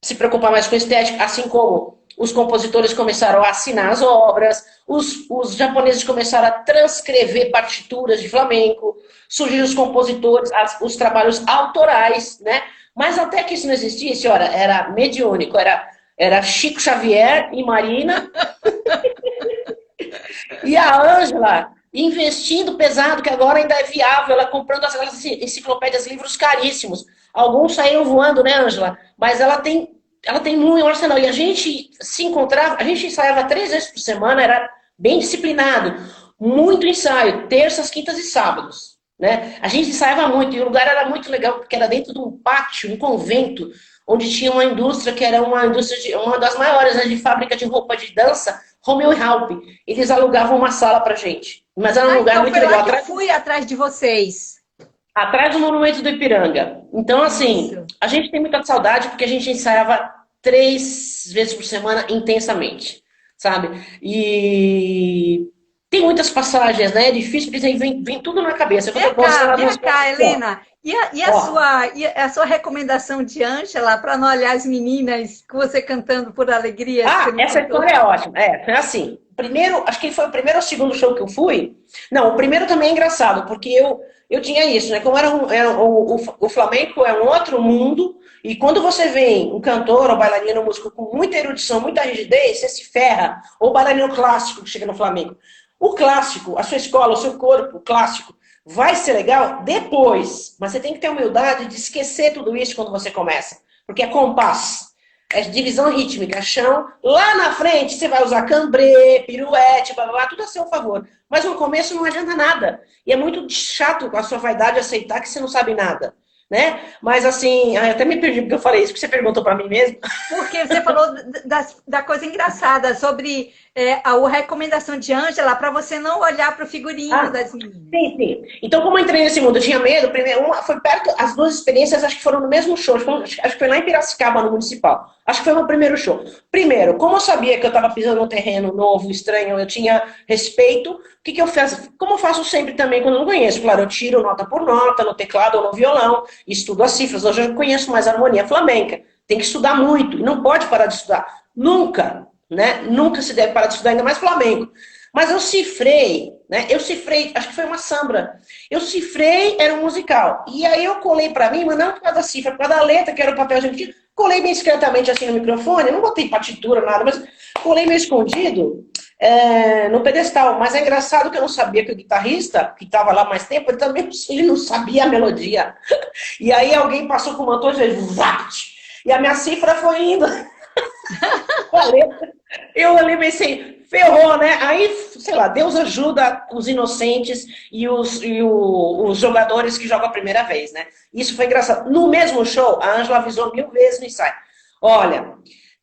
se preocupar mais com estética, assim como os compositores começaram a assinar as obras, os japoneses começaram a transcrever partituras de flamenco, surgiram os compositores, os trabalhos autorais, né? Mas até que isso não existisse, olha, era mediúnico, era Chico Xavier e Marina, e a Ângela investindo pesado, que agora ainda é viável, ela comprando aquelas enciclopédias, livros caríssimos. Alguns saíram voando, né, Ângela? Mas ela tem muito arsenal. E a gente se encontrava, a gente ensaiava 3 vezes por semana, era bem disciplinado. Muito ensaio, terças, quintas e sábados. Né? A gente ensaiava muito, e o lugar era muito legal, porque era dentro de um pátio, um convento, onde tinha uma indústria que era uma das maiores, né, de fábrica de roupa de dança, Romeu e Halp. Eles alugavam uma sala pra gente. Mas era um lugar então muito foi lá legal. que eu fui atrás de vocês. Atrás do Monumento do Ipiranga. Então, assim, Isso. a gente tem muita saudade porque a gente ensaiava 3 vezes por semana intensamente, sabe? E tem muitas passagens, né? É difícil porque vem tudo na cabeça. Eu vou mostrar Vem algumas cá, coisas aqui, ó. Helena. Ó, A sua recomendação de Ângela para não olhar as meninas com você cantando por alegria que você me essa contou? história é ótima. Foi assim. Primeiro, acho que foi o primeiro ou segundo show que eu fui. Não, o primeiro também é engraçado, porque eu tinha isso, né? Como o flamenco é um outro mundo, e quando você vem um cantor ou bailarino músico com muita erudição, muita rigidez, você se ferra. Ou bailarino clássico que chega no flamenco. O clássico, a sua escola, o seu corpo, o clássico, vai ser legal depois. Mas você tem que ter humildade de esquecer tudo isso quando você começa. Porque é compasso. É divisão rítmica, chão. Lá na frente você vai usar cambrê, piruete, blá, blá, blá, tudo a seu favor. Mas no começo não adianta nada. E é muito chato com a sua vaidade aceitar que você não sabe nada. Né? Mas assim, eu até me perdi porque eu falei isso, porque você perguntou para mim mesmo. Porque você falou da coisa engraçada sobre a recomendação de Ângela para você não olhar para o figurino das meninas. Sim, sim. Então, como eu entrei nesse mundo, eu tinha medo. Primeiro, foi perto, as duas experiências acho que foram no mesmo show. Acho que foi lá em Piracicaba, no Municipal. Acho que foi o meu primeiro show. Primeiro, como eu sabia que eu estava pisando num terreno novo, estranho, eu tinha respeito, o que eu fiz? Como eu faço sempre também quando eu não conheço. Claro, eu tiro nota por nota, no teclado ou no violão, estudo as cifras. Hoje eu conheço mais a harmonia flamenca. Tem que estudar muito, e não pode parar de estudar. Nunca, né? Nunca se deve parar de estudar, ainda mais flamenco. Mas eu cifrei, né? Eu cifrei, acho que foi uma sambra. Eu cifrei, era um musical. E aí eu colei pra mim, mas não por causa da cifra, por causa da letra, que era o papel de colei bem discretamente assim no microfone, não botei partitura, nada, mas colei meio escondido no pedestal. Mas é engraçado que eu não sabia que o guitarrista, que estava lá mais tempo, ele também ele não sabia a melodia. E aí alguém passou com o motor e fez... E a minha cifra foi indo. Eu olhei e pensei, ferrou, né? Aí, sei lá, Deus ajuda os inocentes e os jogadores que jogam a primeira vez, né? Isso foi engraçado. No mesmo show, a Ângela avisou 1000 vezes no ensaio. Olha,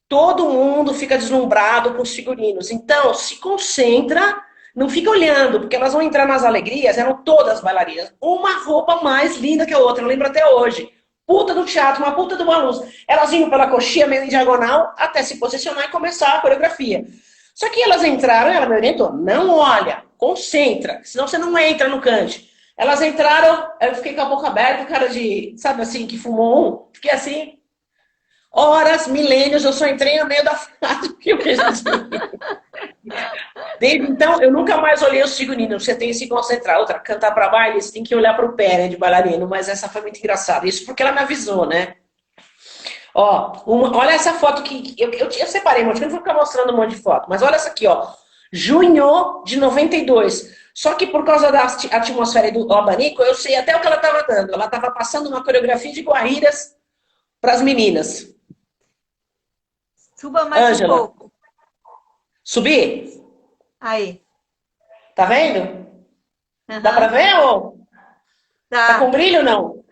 todo mundo fica deslumbrado com os figurinos. Então, se concentra, não fica olhando, porque elas vão entrar nas alegrias, eram todas bailarinas. Uma roupa mais linda que a outra, eu lembro até hoje. Puta do teatro, uma puta de uma luz. Elas iam pela coxinha meio em diagonal até se posicionar e começar a coreografia. Só que elas entraram, ela me orientou, não olha, concentra, senão você não entra no cante. Elas entraram, eu fiquei com a boca aberta, cara de, sabe assim, que fumou fiquei assim, horas, milênios, eu só entrei no meio da frase que eu fiz assim. Desde então, eu nunca mais olhei os figurinos. Você tem que se concentrar. Outra, cantar para baile, você tem que olhar para o pé, né, de bailarino. Mas essa foi muito engraçada. Isso porque ela me avisou, né? Ó, olha essa foto que eu separei, mas eu não vou ficar mostrando um monte de foto. Mas olha essa aqui, ó. Junho de 92. Só que por causa da atmosfera do abanico, eu sei até o que ela estava dando. Ela estava passando uma coreografia de guarriras para as meninas. Suba mais Ângela, um pouco. Subir? Aí. Tá vendo? Uhum. Dá para ver ou tá com brilho ou não?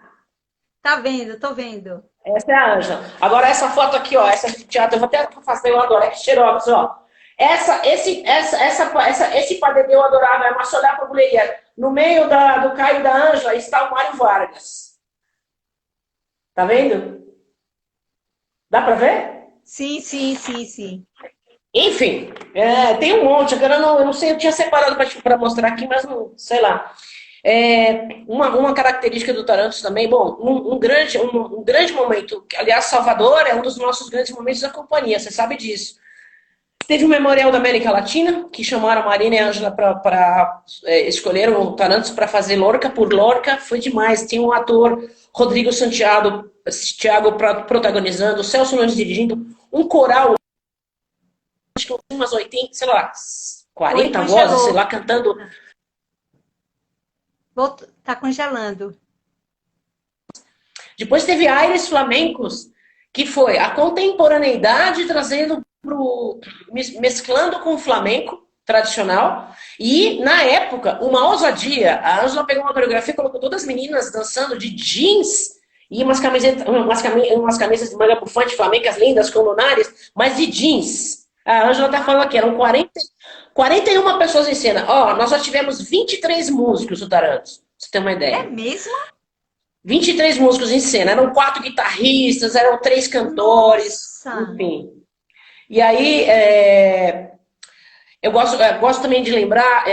Tá vendo, tô vendo. Essa é a Ângela. Agora essa foto aqui, ó, essa de teatro, eu vou até fazer, eu adoro, é xerox, ó. Esse padedeu eu adorava, é uma olhar para mulher. No meio do Caio e da Ângela está o Mário Vargas. Tá vendo? Dá para ver? Sim, sim, sim, sim. Enfim, tem um monte, agora eu não sei, eu tinha separado para mostrar aqui, mas não, sei lá. Uma característica do Tarantos também, bom, um grande momento, aliás, Salvador é um dos nossos grandes momentos da companhia, você sabe disso. Teve o Memorial da América Latina, que chamaram a Marina e a Ângela para escolheram o Tarantos para fazer Lorca por Lorca, foi demais. Tem um ator, Rodrigo Santiago protagonizando, o Celso Nunes dirigindo, um coral, acho que umas 80, sei lá, 40 vozes, sei lá, cantando. Tá congelando. Depois teve Aires Flamencos, que foi a contemporaneidade trazendo mesclando com o flamenco tradicional. E, na época, uma ousadia. A Ângela pegou uma coreografia e colocou todas as meninas dançando de jeans e umas camisas de manga bufante flamencas lindas, com lunares, mas de jeans. A Ângela tá falando aqui, eram 41 pessoas em cena. Ó, nós já tivemos 23 músicos do Tarantos, pra você ter uma ideia. É mesmo? 23 músicos em cena. Eram 4 guitarristas, eram 3 cantores, Nossa! enfim. E aí, eu gosto também de lembrar,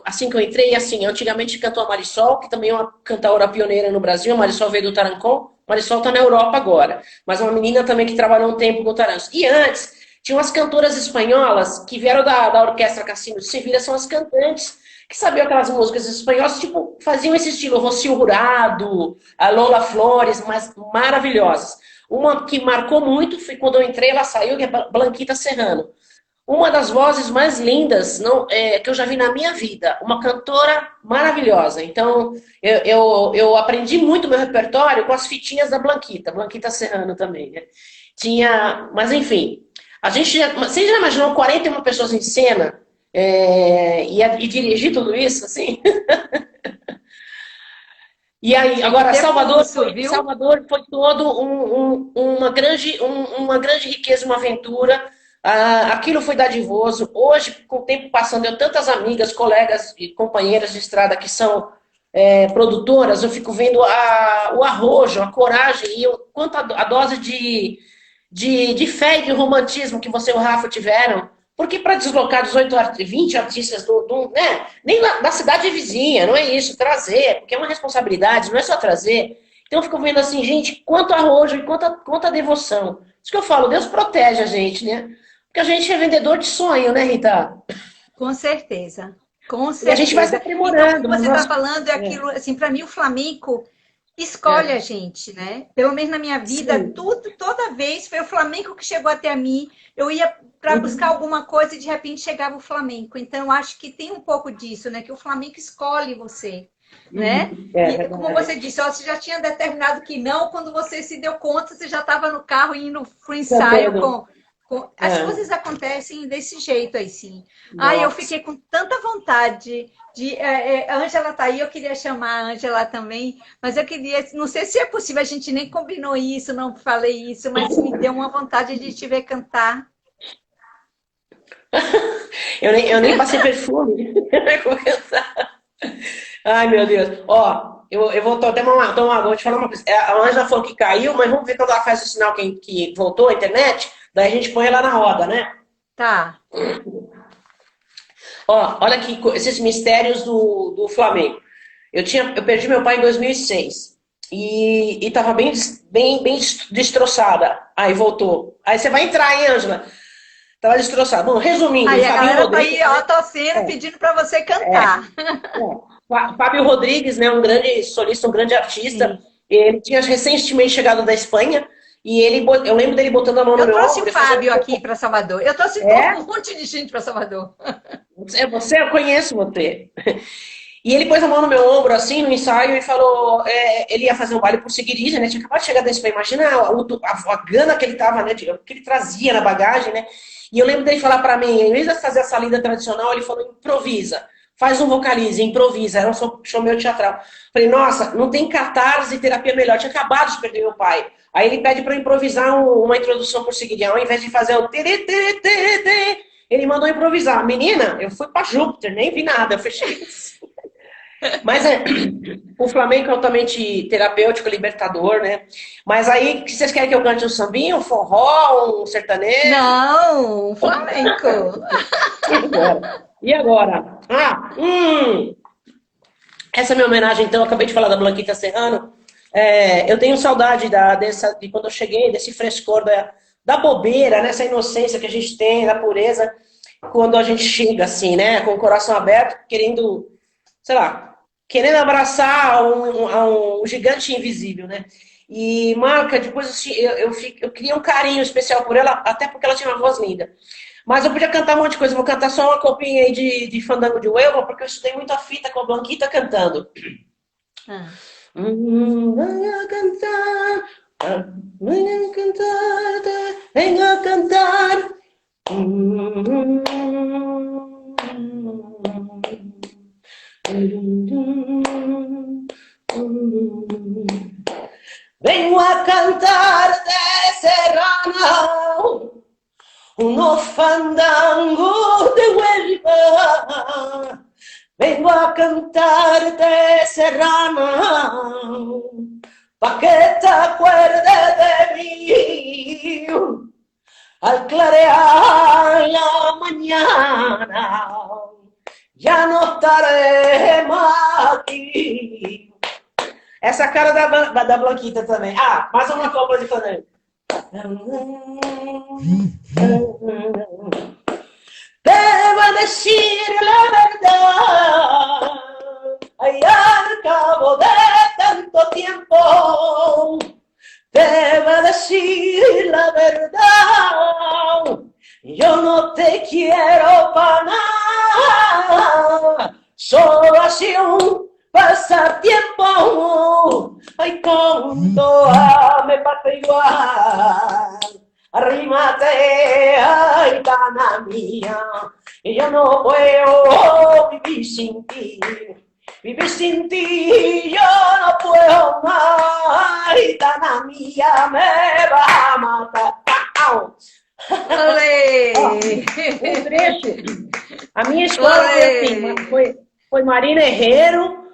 assim que eu entrei, assim, antigamente cantou a Marisol, que também é uma cantora pioneira no Brasil. A Marisol veio do Tarancon. A Marisol está na Europa agora, mas é uma menina também que trabalhou um tempo com o Tarancon. E antes, tinha umas cantoras espanholas que vieram da Orquestra Cassino de Sevilha, são as cantantes que sabiam aquelas músicas espanholas, tipo, faziam esse estilo, Rocío Jurado, a Lola Flores, mas maravilhosas. Uma que marcou muito foi quando eu entrei, ela saiu, que é Blanquita Serrano. Uma das vozes mais lindas que eu já vi na minha vida. Uma cantora maravilhosa. Então, eu aprendi muito meu repertório com as fitinhas da Blanquita. Blanquita Serrano também, né? Mas enfim, você já imaginou 41 pessoas em cena e dirigir tudo isso, assim? E aí, agora, Salvador foi todo uma grande riqueza, uma aventura. Aquilo foi dadivoso. Hoje, com o tempo passando, eu tenho tantas amigas, colegas e companheiras de estrada que são produtoras, eu fico vendo o arrojo, a coragem e quanto a dose de fé e de romantismo que você e o Rafa tiveram. Porque para deslocar 20 artistas né, nem da cidade vizinha, não é isso, trazer, porque é uma responsabilidade, não é só trazer. Então eu fico vendo assim, gente, quanto arrojo e quanta devoção. Isso que eu falo, Deus protege a gente, né? Porque a gente é vendedor de sonho, né, Rita? Com certeza. Com E a gente vai se certeza. aprimorando. Então, o que você está falando é aquilo, assim, para mim o flamenco escolhe a gente, né? Pelo menos na minha vida, Sim. toda vez foi o flamenco que chegou até mim. Eu ia para buscar alguma coisa e de repente chegava o flamenco. Então, eu acho que tem um pouco disso, né? Que o flamenco escolhe você, né? E como você disse, ó, você já tinha determinado que não, quando você se deu conta, você já estava no carro indo pro ensaio As coisas acontecem desse jeito aí, sim. Ai, eu fiquei com tanta vontade de... a Ângela tá aí, eu queria chamar a Ângela também, mas eu queria... Não sei se é possível, a gente nem combinou isso, não falei isso, mas me deu uma vontade de te ver cantar. Eu nem passei perfume. Eu vou cantar. Ai, meu Deus. Ó, eu vou até tomar água, vou te falar uma coisa. A Ângela falou que caiu, mas vamos ver quando ela faz o sinal que voltou à internet, daí a gente põe ela na roda, né? Tá. Ó, olha aqui, esses mistérios do Flamengo. Eu perdi meu pai em 2006. E tava bem destroçada. Aí voltou. Aí você vai entrar, hein, Ângela? Tava destroçada. Bom, resumindo, Aí o a Fabinho galera Rodrigues, tá aí, ó, torcendo, pedindo para você cantar. Fábio Rodrigues, né, um grande solista, um grande artista. Sim. Ele tinha recentemente chegado da Espanha e eu lembro dele botando a mão no Eu meu trouxe ombro. o Fábio aqui para Salvador. Eu trouxe um monte de gente para Salvador. Eu conheço você. E ele pôs a mão no meu ombro, assim, no ensaio, e falou, ele ia fazer um baile português, né? Tinha acabado de chegar da Espanha. Imagina a gana que ele tava, né? Que ele trazia na bagagem, né? E eu lembro dele falar pra mim, em vez de fazer essa lida tradicional, ele falou, improvisa. Faz um vocalize, improvisa. Era um show meu teatral. Falei, nossa, não tem catarse e terapia melhor. Eu tinha acabado de perder meu pai. Aí ele pede pra eu improvisar uma introdução portuguesa. Ao invés de fazer o ele mandou improvisar. Menina, eu fui pra Júpiter, nem vi nada. Eu fechei assim. Mas o flamenco é altamente terapêutico, libertador, né? Mas aí, que vocês querem que eu cante um sambinho, um forró, um sertanejo? Não, flamenco. E agora? Essa é a minha homenagem, então. Eu acabei de falar da Blanquita Serrano. Eu tenho saudade de quando eu cheguei, desse frescor, da bobeira, nessa inocência que a gente tem, da pureza, quando a gente chega assim, né? Com o coração aberto, querendo, sei lá, querendo abraçar um gigante invisível, né? E Marca, depois assim, eu queria um carinho especial por ela, até porque ela tinha uma voz linda. Mas eu podia cantar um monte de coisa, vou cantar só uma copinha aí de Fandango de Huelva, porque eu estudei muita fita com a Blanquita cantando. Venha cantar, venha cantar, venha cantar. Vengo a cantar de serrana, uno fandango de Huelva. Vengo a cantar de serrana, pa' que te acuerdes de mí. Al clarear la mañana, ya no estaré más aqui. Essa é a cara da Blanquita também. Ah, mais uma cobra de panela. Debo decir la verdad, ay, al cabo de tanto tiempo, debo decir la verdad, yo no te quiero para nada, solo ha sido un pasatiempo, ay, con toda me pasa igual. Arrímate, ay, pana mía, que yo no puedo vivir sin ti. Vivir sin ti yo no puedo más. Ay, tana mía, me va a matar. Olê! Um trecho. A minha escola foi Marina Herrero,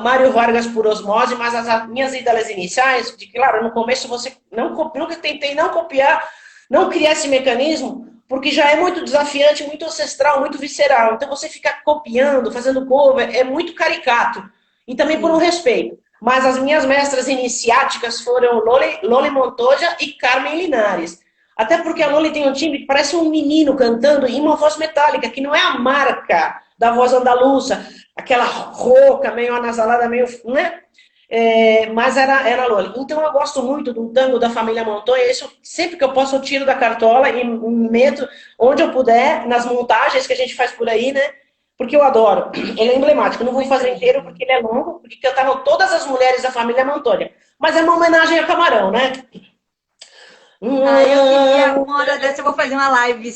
Mário Vargas por osmose, mas as minhas ídolas iniciais, de claro, no começo você nunca tentei não copiar, não criar esse mecanismo, porque já é muito desafiante, muito ancestral, muito visceral. Então você ficar copiando, fazendo cover, é muito caricato. E também por um respeito. Mas as minhas mestras iniciáticas foram Loli Montoya e Carmen Linares. Até porque a Loli tem um timbre que parece um menino cantando em uma voz metálica, que não é a marca da voz andaluça, aquela rouca, meio anasalada, meio, né? Mas era a Loli. Então eu gosto muito do tango da família Montoya. Isso, sempre que eu posso, eu tiro da cartola e meto onde eu puder, nas montagens que a gente faz por aí, né? Porque eu adoro. Ele é emblemático. Eu não vou fazer inteiro porque ele é longo, porque cantaram todas as mulheres da família Montoya. Mas é uma homenagem a Camarão, né? Eu queria, uma hora dessa eu vou fazer uma live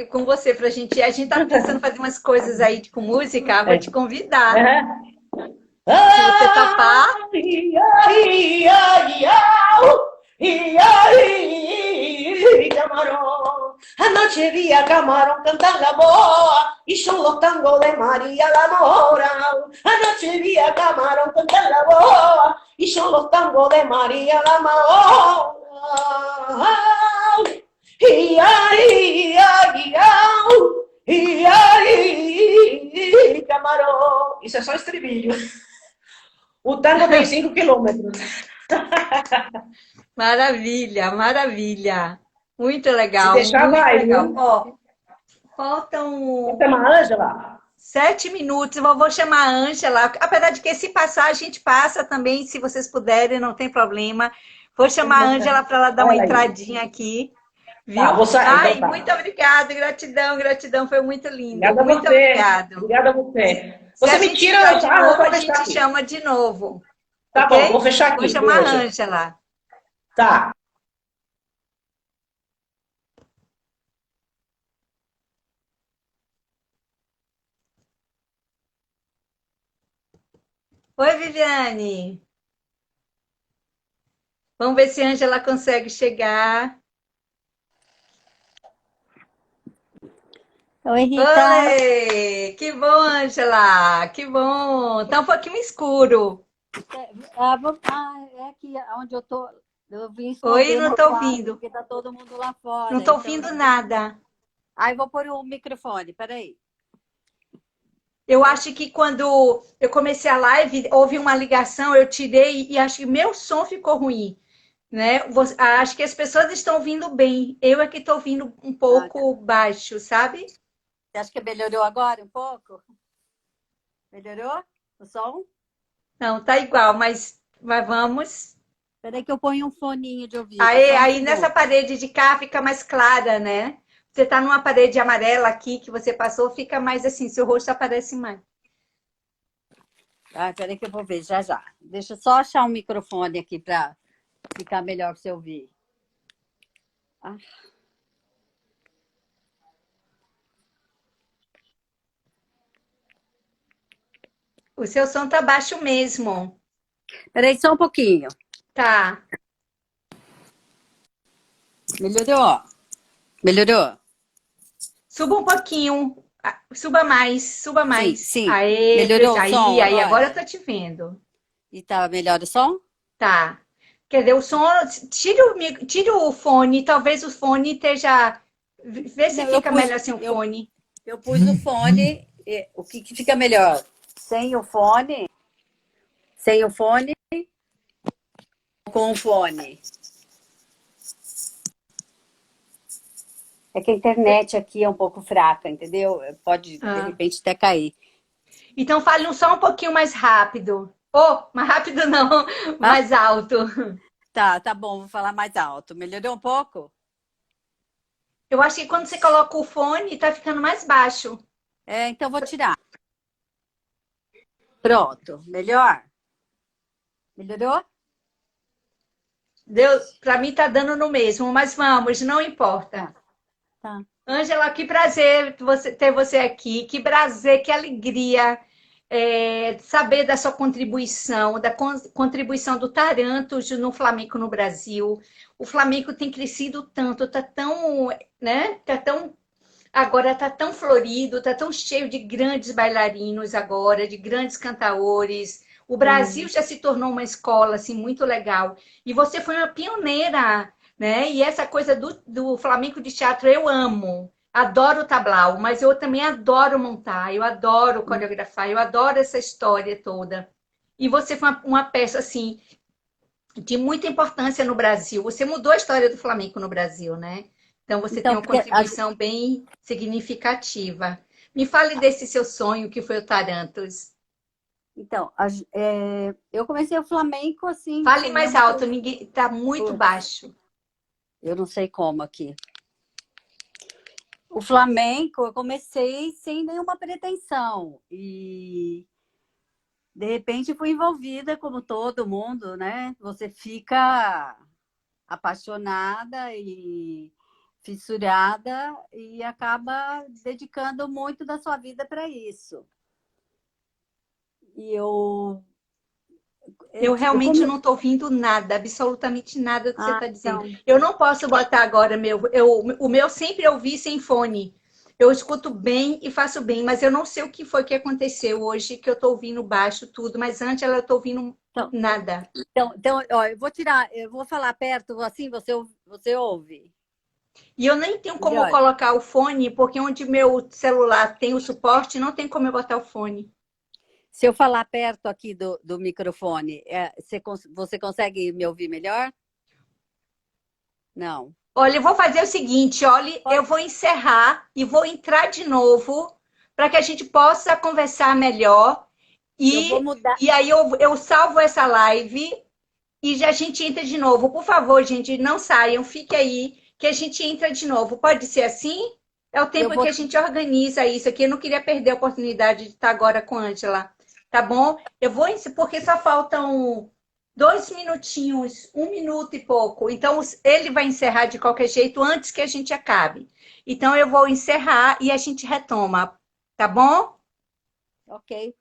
com você pra gente. A gente tá pensando em fazer umas coisas aí com música, vou te convidar. Se você topar. Camarón. Anoche vi a Camarón cantar la boa y son los tangos de María la Mora. Anoche vi a Camarón cantar la boa y son los tangos de María la Mora. Camarão. Isso é só estribilho. O tango tem 5 quilômetros. Maravilha, maravilha. Muito legal. Se deixar, muito vai, legal. viu? Ó, faltam Vou chamar a Ângela? 7 minutos. Eu vou chamar a Ângela. Apesar de que se passar, a gente passa também, se vocês puderem, não tem problema. Vou chamar a Ângela para ela dar uma entradinha aqui. Viu? Tá, vou sair. Ai, Então tá. muito obrigada, gratidão, gratidão. Foi muito lindo. Obrigada a muito você. obrigado. Obrigada a você. Se Você a me gente tira, tiver de vou novo, a fechar gente aqui. chama de novo. Tá ok? bom, vou fechar aqui. Vou chamar a Beleza. Ângela. Tá. Oi, Viviane. Vamos ver se a Ângela consegue chegar. Oi, Rita. Oi! Que bom, Ângela! Que bom! Tá um pouquinho escuro. É aqui onde eu tô. Eu vim esconder Oi, não no tô quarto, ouvindo. porque tá todo mundo lá fora. Não tô então- ouvindo nada. Aí vou pôr o microfone, peraí. Eu acho que quando eu comecei a live, houve uma ligação, eu tirei e acho que meu som ficou ruim, né? Acho que as pessoas estão ouvindo bem. Eu é que estou ouvindo um pouco baixo, sabe? Você acha que melhorou agora um pouco? Melhorou o som? Não, tá igual, mas vamos. Peraí que eu ponho um foninho de ouvido. Aí, Só um aí segundo. nessa parede de cá fica mais clara, né? Você tá numa parede amarela aqui que você passou, fica mais assim, seu rosto aparece mais. Ah, peraí que eu vou ver já já. Deixa eu só achar um microfone aqui para ficar melhor para você ouvir. Ah. O seu som tá baixo mesmo. Peraí só um pouquinho. Tá. Melhorou? Melhorou? Suba um pouquinho. Suba mais, suba mais. Sim. Aê, Melhorou o aí, som aí, agora? agora eu tô te vendo. E tá melhor o som? Tá. Quer dizer, o som, tire o fone, talvez o fone esteja. Vê se Não, fica melhor sem o fone. eu pus o fone. O que que fica melhor? Sem o fone? Sem o fone? Com o fone? É que a internet aqui é um pouco fraca, entendeu? Pode, de Ah. repente, até cair. Então fale só um pouquinho mais rápido. Oh, mais rápido não, mais alto. Tá bom, vou falar mais alto. Melhorou um pouco? Eu acho que quando você coloca o fone, tá ficando mais baixo. Então vou tirar. Pronto, melhor? Melhorou? Deus, para mim tá dando no mesmo, mas vamos, não importa. Tá. Ângela, que prazer ter você aqui, que prazer, que alegria saber da sua contribuição, da contribuição do Tarantos no flamenco no Brasil. O flamenco tem crescido tanto, tá tão, né? Agora tá tão florido, tá tão cheio de grandes bailarinos agora, de grandes cantadores. O Brasil já se tornou uma escola assim muito legal. E você foi uma pioneira, né? E essa coisa do flamenco de teatro eu amo. Adoro o tablau, mas eu também adoro montar, eu adoro coreografar, eu adoro essa história toda. E você foi uma peça assim de muita importância no Brasil. Você mudou a história do flamenco no Brasil, né? Então você tem uma contribuição bem significativa. Me fale desse seu sonho que foi o Tarantos. Então, eu comecei o flamenco assim. Fale mais alto, ninguém está muito baixo. Eu não sei como aqui. O flamenco eu comecei sem nenhuma pretensão e de repente fui envolvida como todo mundo, né? Você fica apaixonada e fissurada e acaba dedicando muito da sua vida para isso. E eu realmente não estou ouvindo nada, absolutamente nada do que você está dizendo. Então. Eu não posso botar agora o meu sempre ouvi sem fone. Eu escuto bem e faço bem, mas eu não sei o que foi que aconteceu hoje, que eu estou ouvindo baixo tudo, mas antes eu estou ouvindo nada. Então, ó, eu vou falar perto, assim você ouve. E eu nem tenho como colocar o fone, porque onde meu celular tem o suporte, não tem como eu botar o fone. Se eu falar perto aqui do microfone, você consegue me ouvir melhor? Não. Olha, eu vou fazer o seguinte, olha, eu vou encerrar e vou entrar de novo para que a gente possa conversar melhor. E aí eu salvo essa live e a gente entra de novo. Por favor, gente, não saiam, fique aí, que a gente entra de novo. Pode ser assim? É o tempo que a gente organiza isso aqui. Eu não queria perder a oportunidade de estar agora com a Ângela. Tá bom? Eu vou, porque só faltam 2 minutinhos, 1 minuto e pouco. Então, ele vai encerrar de qualquer jeito antes que a gente acabe. Então, eu vou encerrar e a gente retoma. Tá bom? Ok.